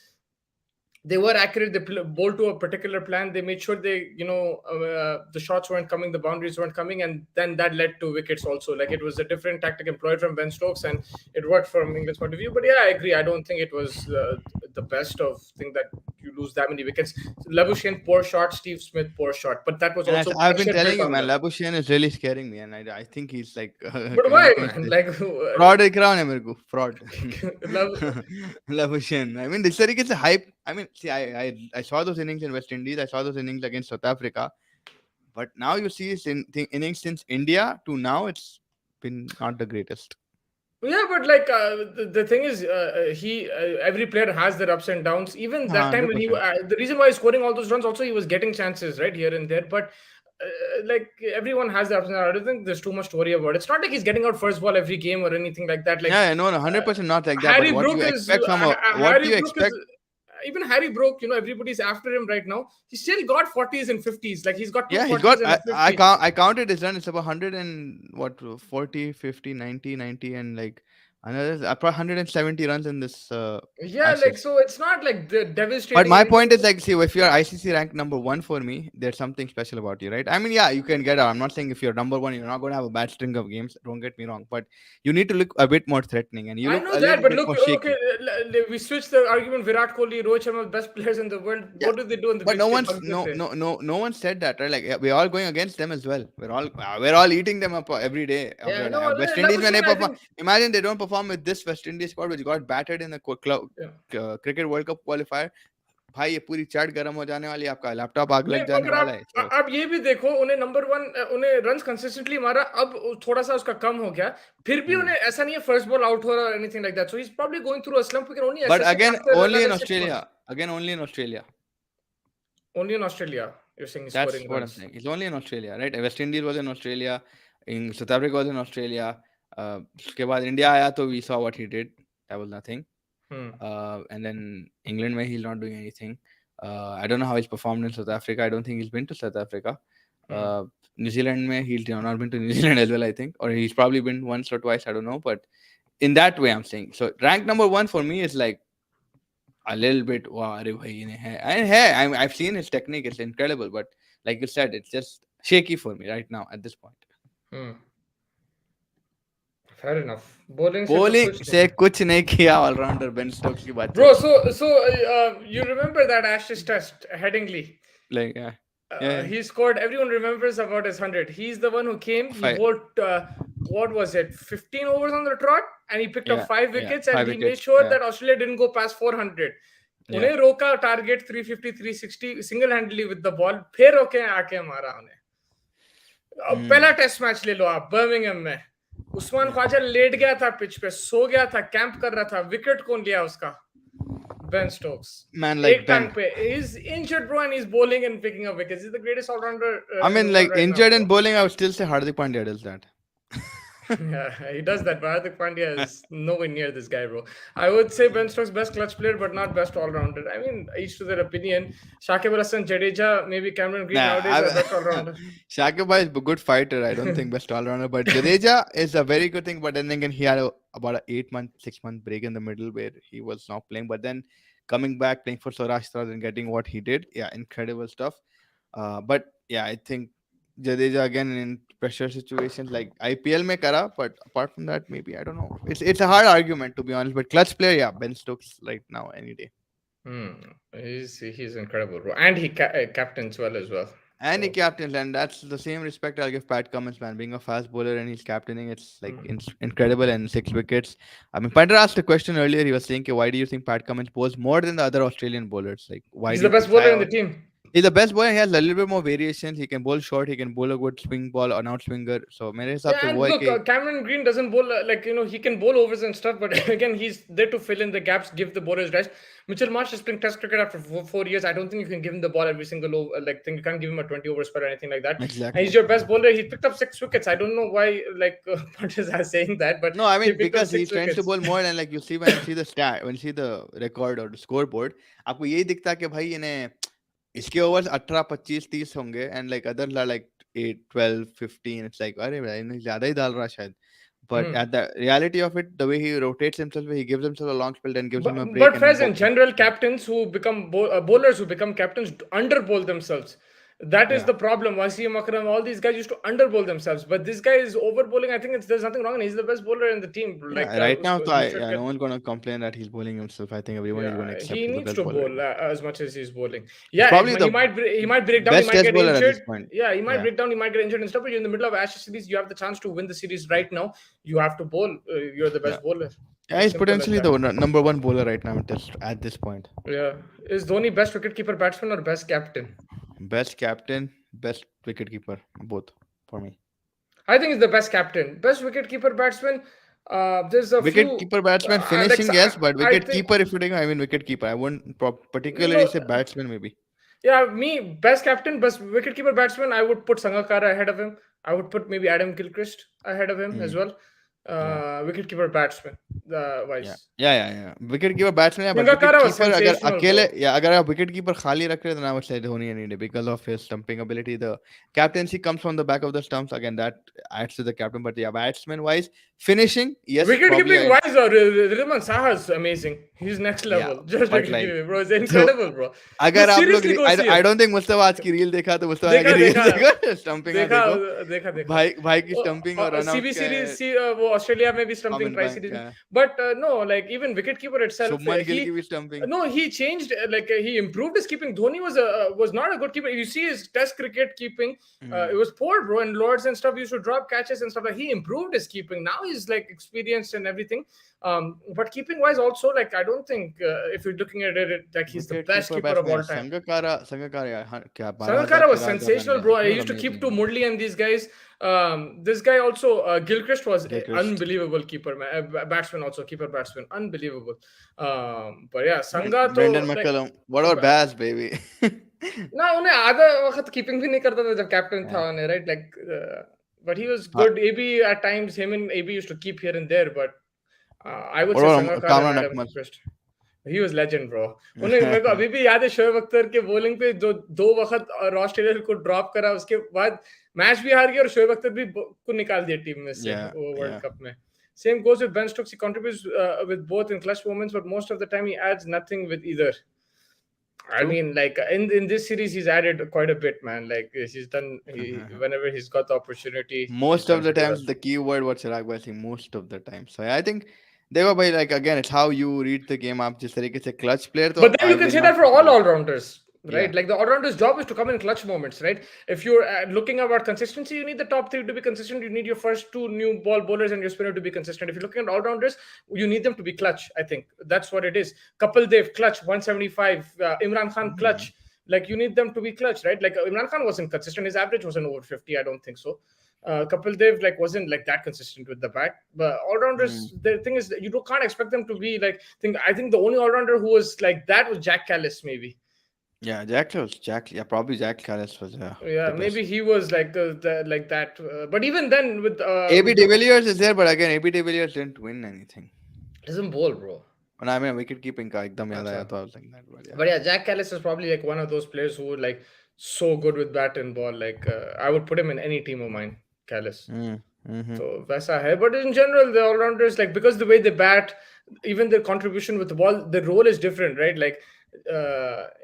they were accurate. They bowled to a particular plan. They made sure the shots weren't coming, the boundaries weren't coming, and then that led to wickets also. Like it was a different tactic employed from Ben Stokes, and it worked from England's point of view. But yeah, I agree. I don't think it was the best of thing that you lose that many wickets. Labuschagne poor shot, Steve Smith poor shot, but that was And also I've been pressure built telling you, on man, them. Labuschagne is really scaring me, and I think he's like But कहीं ना why, कहीं man? से Like fraud दिख रहा है मेरे को fraud. Lab- Labuschagne. I mean, this तरीके से hype. I mean, see, I saw those innings in West Indies. I saw those innings against South Africa. But now you see his innings since India to now, it's been not the greatest. Yeah, but like the thing is, he every player has their ups and downs. Even that time when 100%. the reason why he's scoring all those runs, also he was getting chances right here and there. But like everyone has their ups and downs. I don't think there's too much to worry about. It's not like he's getting out first ball every game or anything like that. Like Yeah, no, no, uh, 100% not like that. But Harry what you Brook is expect from a what do Harry you Brook is expect? even Harry Brook. Everybody's after him right now. He still got 40s and 50s. Like he's got two Yeah, he's 40s got. and a I 50. count. I counted his run. It's about 100 and what 40, 50, 90, 90, and like another probably 170 runs in this Yeah, like Ashes. so it's not like the But devastating my anything. point is like, see, if you're ICC ranked number one for me, there's something special about you, right? I mean, yeah, you can get out. I'm not saying if you're number one, you're not going to have a bad string of games. Don't get me wrong, but you need to look a bit more threatening, and you I look know a that, little but bit look, more okay, shaky. we switched the argument. Virat Kohli, Rohit Sharma, best players in the world. Yeah, What do they do in the but big no stage? one's no one said that, right? Like yeah, we're all going against them as well. We're all eating them up every day of Yeah, their no, life. West Indies when they Labuschagne, I perform, think. imagine they don't perform with this West Indies squad which got battered in the Yeah. cricket World Cup qualifier. भाई ये पूरी चाट गर्म हो जाने वाली है, आपका laptop आग नहीं लग जाने मगर वाला है so आप ये भी देखो उन्हें नंबर वन उन्हें रन्स कंसिस्टेंटली मारा अब थोड़ा सा उसका कम हो गया फिर भी hmm. उन्हें ऐसा नहीं है फर्स्ट बॉल आउट हो रहा anything like that so he is probably going through a slump we can only But assess it again after only in another 6 months. Australia, again only in Australia. Only in Australia you're saying he's That's scoring what I'm runs. saying. It's only in Australia, right? West Indies was in Australia, in South Africa was in Australia. उसके बाद India आया तो we saw what he did. That was nothing. Hmm. And then England where he's not doing anything. I don't know how he's performed in South Africa. I don't think he's been to South Africa. Hmm. New Zealand where he's not been to New Zealand as well, I think, or he's probably been once or twice. I don't know, but in that way, I'm saying. So rank number one for me is like a little bit. Wow, अरे भाई इन्हें है. And hey, I've seen his technique. It's incredible, but like you said, it's just shaky for me right now at this point. Hmm. Fair enough. Bowling से तो Bowling कुछ नहीं. से कुछ नहीं किया ऑलराउंडर बेन स्टोक्स की बात Bro, चल रही so you remember that Ashes test, Headingley? like yeah He scored. Everyone remembers about his 100. He's the one who came. He five bowled, what was it, 15 overs on the trot, and he picked up yeah 5 wickets, and five he made wickets sure yeah that Australia didn't go past 400. yeah उन्हें रोका target 350 360 single हैंडली with the ball फिर रोके आके मारा उन्हें. अब पहला test match ले लो आप बर्मिंघम में उस्मान ख्वाजा लेट गया था पिच पे सो गया था कैंप कर रहा था विकेट कौन लिया उसका Ben Stokes. Man like Ek Ben. tang pe. He's injured, bro, and he's bowling and picking up wickets. He's the greatest all-rounder I in the mean, world like right now, injured in bro. bowling, I would still say Hardik Pandya does that. Yeah, he does that. But Hardik Pandya is nowhere near this guy, bro. I would say Ben Stokes best clutch player, but not best all-rounder. I mean, each to their opinion. Shakib Al Hasan, Jadeja, maybe Cameron Green Nah, nowadays are best all-rounder. Shakib Bhai is a good fighter. I don't think best all-rounder, but Jadeja is a very good thing. But then again, he had about a 8 month, 6 month break in the middle where he was not playing. But then coming back, playing for Saurashtra and getting what he did, yeah, incredible stuff. But yeah, I think Jadeja again in pressure situations like IPL may kara, but apart from that, maybe I don't know. It's a hard argument to be honest. But clutch player, yeah, Ben Stokes right now any day. Hmm. He's incredible, bro. And he captains well as well. And he So. captains, and that's the same respect I'll give Pat Cummins, man. Being a fast bowler and he's captaining, it's like Hmm. incredible. And 6 wickets. I mean, Pandra asked a question earlier. He was saying, okay, why do you think Pat Cummins bowls more than the other Australian bowlers? Like, why He's do the you best think? bowler in the team. He's the best bowler. He has a little bit more variations. He can bowl short. He can bowl a good swing ball, an out swinger. So, मेरे हिसाब से Yeah, वो and है look, कि Cameron Green doesn't bowl he can bowl overs and stuff, but again, he's there to fill in the gaps, give the bowlers rest. Mitchell Marsh is playing Test cricket after 4 years. I don't think you can give him the ball every single thing. You can't give him a 20 over spell or anything like that. And exactly. he's your best bowler. He picked up 6 wickets. I don't know why Punches are saying that, but No, I he mean picked up because he six tends to wickets. bowl more and like you see when you see the stat, when you see the record or the scoreboard, आपको यही दिखता है कि भाई इन्हें इसके overs 18 25 30 होंगे and like other like 8 12 15 it's like अरे भाई इन्हें ज्यादा ही डाल रहा शायद but Hmm. at the reality of it the way he rotates himself he gives himself a long spell then gives him a break But and then Faiz, in general, captains who become bowlers who become captains under bowl themselves. That is yeah the problem. Wasim Akram, all these guys used to under bowl themselves, but this guy is over bowling. I think there's nothing wrong. He's the best bowler in the team. yeah right now so You should yeah, no get. one's gonna complain that he's bowling himself. I think everyone is gonna Yeah, accept he he's the needs best to bowler right bowl now. as much as he's bowling. He's Yeah, probably the he might break down. He best might test get bowler at this injured. point. Yeah, he might Yeah, break down. He might get injured and stuff. But you're in the middle of Ashes series. You have the chance to win the series right now. You have to bowl. You're the yeah, best bowler. yeah, As he's simple as potentially that. the number one bowler right now at this point. Yeah. Is Dhoni best wicketkeeper batsman or best captain? Best captain, best wicketkeeper, both for me. I think he's the best captain. Best wicketkeeper batsman. There's a few. Wicketkeeper, batsman, finishing, yes, but I think wicketkeeper, if you take, I mean wicketkeeper. I wouldn't particularly no. say batsman, maybe. Yeah, me best captain, best wicketkeeper batsman. I would put Sangakkara ahead of him. I would put maybe Adam Gilchrist ahead of him as Mm, well. yeah, Wicketkeeper batsman, yeah, wise. yeah, yeah, yeah. Wicketkeeper, batsman, yeah, but Sangakkara was wicketkeeper, अगर sensational, अकेले, bro. yeah, अगर आप wicketkeeper खाली रख रहे हैं, then I would say Dhoni any day because of his stumping ability. The captaincy comes from the back of the stumps. Again, that adds to the captain. But yeah, batsman wise, finishing, yes, Wicket probably. keeping wise, or Ridwan Saha is amazing. He's next Yeah, level. Just but wicket like, keeping, bro. It's so incredible, bro. You अगर आप लोग seriously go see I it. don't think Mustafa आज की reel देखा तो मुस्तफा ने देखा की रील देखा देखो स्टंपिंग में देखा देखो देखा देखा भाई की स्टंपिंग और रन आउट सीबी के सीरीज सी वो ऑस्ट्रेलिया में भी stumping common try bank series में का but know like even wicket keeper itself Shubman Gill he की भी stumping no he changed he improved his keeping. Dhoni was not a good keeper. You see his test cricket keeping, it was poor, bro. And Lords and stuff used to drop catches and stuff. Like he improved his keeping. Now he's like experienced and everything. But keeping wise also, like I don't think if you're looking at it like he's the wicket best keeper keeper of batsman all time. Sangakkara यार क्या 12,000 Sangakkara was 13,000 run sensational, यार bro. I he was used to keep to amazing Murli and these guys. This guy also, Gilchrist was a Gilchrist unbelievable keeper, man. Batsman also, keeper batsman, unbelievable. But yeah, Sangha Brendon to like. McCullum what about Baz baby ना उन्हें आधा वक्त keeping भी नहीं करता था जब captain था उन्हें right but he was good. AB at times him and AB used to keep here and there, but I would what say about Sangakkara and Kamran Adam Akmal Gilchrist. He was legend, bro. उन्हें मेरे को अभी भी याद है शोएब अख्तर के bowling पे जो दो वक्त रॉस टेलर को ड्रॉप करा उसके बाद मैच भी हार गया और शोएब अख्तर भी को निकाल दिया टीम में से yeah वो वर्ल्ड yeah कप में. Same goes with Ben Stokes. He contributes with both in clutch moments, but most of the time he adds nothing with either. I true mean, like in this series, he's added quite a bit, man. Like he's done. Whenever he's got the opportunity, he's most done of the pretty well. times the keyword what Chirag was saying most of the time so I think they were by like again it's how you read the game आप जिस तरीके से clutch player तो But then I you can will say not that for all disagree all-rounders, yeah right? Like the all-rounder's job is to come in clutch moments, right? If you're looking about consistency, you need the top three to be consistent. You need your first two new ball bowlers and your spinner to be consistent. If you're looking at all-rounders, you need them to be clutch. I think that's what it is. Kapil Dev clutch 175, Imran Khan Mhm. clutch. Like you need them to be clutch, right? Like Imran Khan wasn't consistent. His average wasn't over 50. I don't think so. Kapil Dev like wasn't like that consistent with the bat. But all Mm. rounders, the thing is, that you can't expect them to be like. I think the only all rounder who was like that was Jack Callis, maybe. Yeah, Jack was Jack. Yeah, probably Jack Callis was Yeah, the maybe best. he was like the like that. But even then, AB with de the Villiers is there, but again, AB de Villiers didn't win anything. doesn't bowl, bro. And I mean, wicket keeping का एकदम याद आया Acha. तो I was like that, but yeah. But yeah, Jack Callis is probably like one of those players who would like so good with bat and ball. Like I would put him in any team of mine. Callis. Mm. Mm-hmm. So वैसा है. But in general, the all-rounders like because the way they bat, even their contribution with the ball, the role is different, right? Like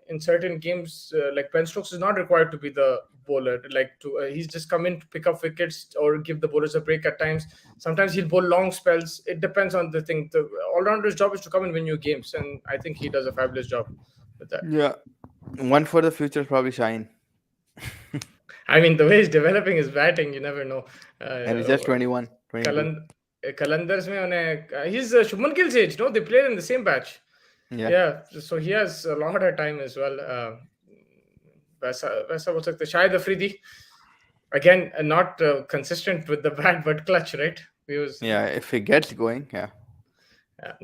in certain games, like Ben Stokes is not required to be the bowler. Like to he's just come in to pick up wickets or give the bowlers a break at times. Sometimes he'll bowl long spells. It depends on the thing. The all-rounder's job is to come and win you games, and I think he does a fabulous job with that. Yeah, one for the future is probably Shine, I mean, the way he's developing his batting, you never know. and he's just Uh, 21, 22. Kaland Kalandars mein he's Shubman Gill's age, no? They played in the same batch. Yeah, Yeah, so he has a lot of time as well. वैसा वैसा बोल सकते हैं. Shahid Afridi again, not consistent with the bat, but clutch, right? He was yeah. If he gets going, yeah.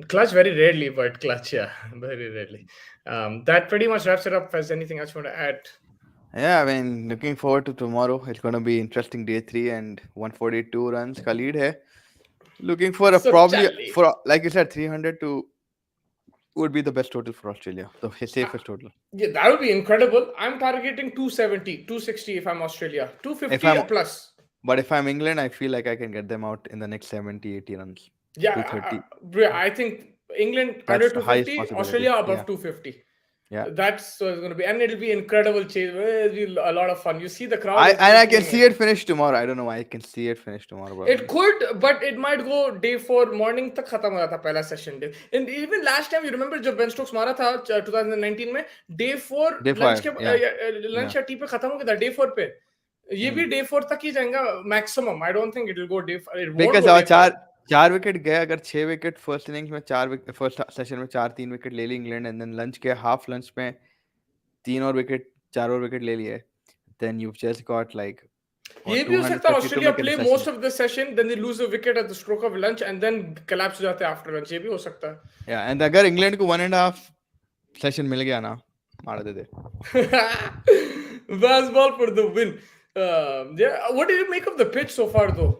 clutch very rarely, but clutch, yeah, very rarely. That pretty much wraps it up. Has anything else you want to add? Yeah, I mean, looking forward to tomorrow. It's gonna be interesting day three and 142 runs ka lead hai. Looking for a So probably Charlie, for like you said 300 to would be the best total for Australia, the safest total. yeah, that would be incredible. I'm targeting 270, 260 if I'm Australia. If 250 I'm plus. but if I'm England, I feel like I can get them out in the next 70, 80 runs. Yeah, 230. bro, I think England under That's the highest 250, possibility. Australia above Yeah. 250. Yeah. That's what it's going to be. And it'll be incredible chase. It'll be a lot of fun. You see the crowd I is and just I can going see like. it finish tomorrow. I don't know why I can see it finish tomorrow, It probably. could, but it might go day 4 morning तक खत्म हो जाता पहला session day. And even last time, you remember जब Ben Stokes मारा था 2019 में, day 4 Day lunch 5. के Yeah. lunch Yeah. या tea पे खत्म हो गया था day 4 पे. ये भी Hmm. day 4 तक ही जाएगा maximum. I don't think it will go day 5. It won't Because go our day 5. चार विकेट गए अगर 6 विकेट फर्स्ट इनिंग्स में फर्स्ट सेशन में 4 3 विकेट ले ली इंग्लैंड एंड देन लंच के हाफ लंच में 4 और विकेट ले लिए then you've just got like ये what भी हो सकता है 250 to Australia make it play a session. most of the session, then they lose a wicket at the stroke of lunch and then collapse हो जाते हैं after lunch. ये भी हो सकता Yeah, and अगर इंग्लैंड को 1.5 सेशन मिल गया ना मार देते. है. Baseball for the win. Yeah, what did you make of the pitch so far though?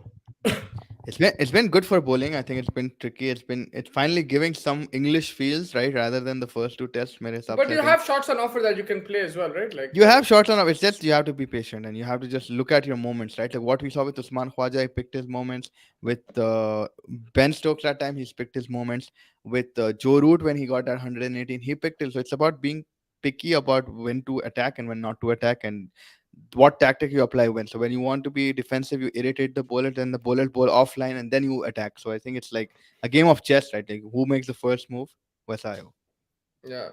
It's been good for bowling. I think it's been tricky. It's finally giving some English feels, right, rather than the first 2 tests. मेरे हिसाब But से you I think have shots on offer that you can play as well, right? Like you have shots on. It's just you have to be patient and you have to just look at your moments, right? Like what we saw with Usman Khwaja, he picked his moments. With Ben Stokes that time, he's picked his moments. With Joe Root when he got that 118, he picked it. So it's about being picky about when to attack and when not to attack and what tactic you apply when. So when you want to be defensive, you irritate the bowler, then the bowler bowl offline and then you attack. So I think it's like a game of chess, right? Like who makes the first move? Wasayo. yeah,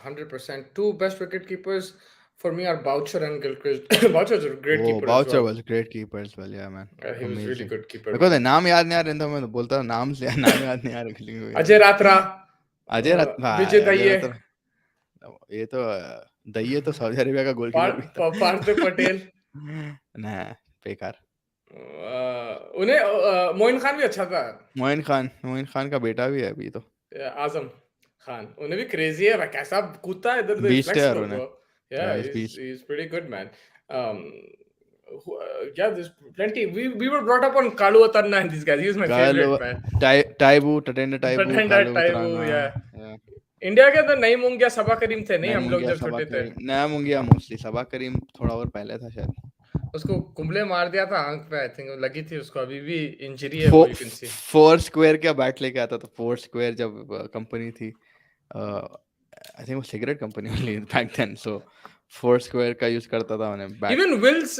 100%. Two best wicket keepers for me are Boucher and Gilchrist. Boucher's a great Oh, keeper as Boucher well. was a great keeper as well. Yeah, man. He was really Amazing. good keeper, Because man. नाम याद नहीं आ रहा था मैं तो बोलता हूँ नाम से नाम याद नहीं आ रहा किसी को. Ajay Ratra, अजय रत Vijay भाई अजय Daye, रत ये तो दहिए तो सऊदी अरेबिया का गोलकीपर भी था. Parthiv Patel. ना बेकार. उन्हें मोइन खान भी अच्छा था. मोइन खान का बेटा भी है अभी तो. आजम खान उन्हें भी क्रेजी है. कैसा कूदता है इधर उधर. Beast है Flexible, उन्हें. bro. Yeah, he's beast. he's pretty good, man. Yeah, there's plenty. We were brought up on Kalu Atarna and these guys. He was my favorite, man. Taibu, Tatenda Taibu, Tatenda Kalu Taibu, Utrana. yeah. India के अंदर नई मुंगिया सबा करीम थे नहीं, हम लोग जब छोटे थे. नया मुंगिया मोस्टली सबा करीम थोड़ा और पहले था शायद. उसको कुंबले मार दिया था आंख पे. आई थिंक लगी थी उसको. अभी भी इंजरी है वो, यू कैन सी. 4 स्क्वायर का बैट लेके आता था. 4 स्क्वायर जब कंपनी थी, आई थिंक वो cigarette company only back then. So 4 Square का यूज करता था मैंने bat. Even Wills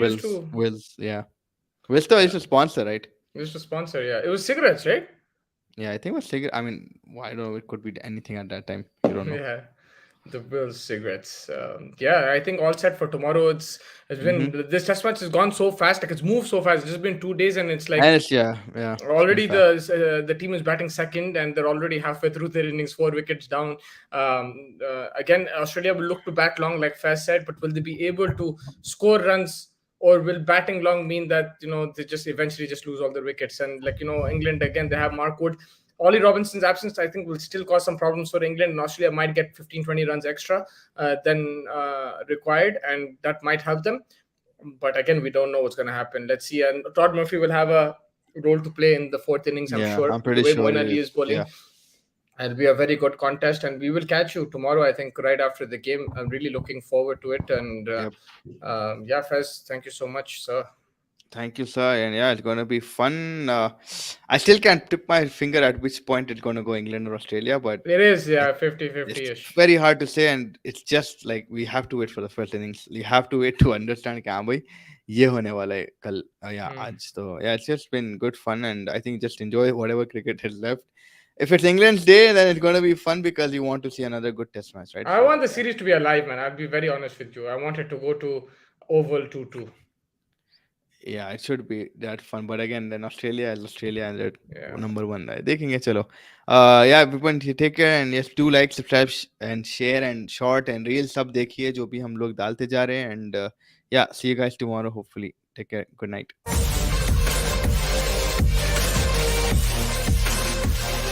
used to. Wills, yeah. Wills though is a sponsor, right? Used to sponsor, yeah. It was cigarettes, right? Yeah, I think it was cigarette. I mean, I don't know. It could be anything at that time. You don't know. Yeah, the Bills cigarettes. Yeah, I think all set for tomorrow. It's been this test match has gone so fast. Like it's moved so fast. It's just been 2 days, and it's like And it's yeah. already in fact. the team is batting second, and they're already halfway through their innings, 4 wickets down. Again, Australia will look to bat long, like Faz said, but will they be able to score runs or will batting long mean that they just eventually just lose all their wickets? And England again, they have Mark Wood. Ollie Robinson's absence, I think, will still cause some problems for England, and Australia might get 15, 20 runs extra than required, and that might help them. But again, we don't know what's going to happen. Let's see. And Todd Murphy will have a role to play in the fourth innings, I'm Yeah, sure, I'm with the pretty way sure Moeen it Ali is. is bowling. Yeah. It'll be a very good contest, and we will catch you tomorrow, I think, right after the game. I'm really looking forward to it. And Yep. yeah, Fez, thank you so much, sir. Thank you, sir. And yeah, it's gonna be fun. I still can't tip my finger at which point it's gonna go, England or Australia, but It is, I, yeah, 50-50 it's ish. very hard to say, and it's just like we have to wait for the first innings. We have to wait to understand कि हाँ भाई ये होने वाला है कल या Hmm. आज तो yeah, it's just been good fun, and I think just enjoy whatever cricket is left. If it's England's day, then it's gonna be fun because you want to see another good test match, right? I So want the yeah. series to be alive, man. I'll be very honest with you. I want it to go to Oval 2-2. Yeah, it should be that fun. But again, then Australia is Australia, and they're Yeah. number one. देखेंगे चलो. Yeah, everyone take care, and yes, do like, subscribe, and share, and short and real सब देखिए जो भी हम लोग डालते जा रहे हैं. And yeah, see you guys tomorrow. Hopefully, take care. Good night.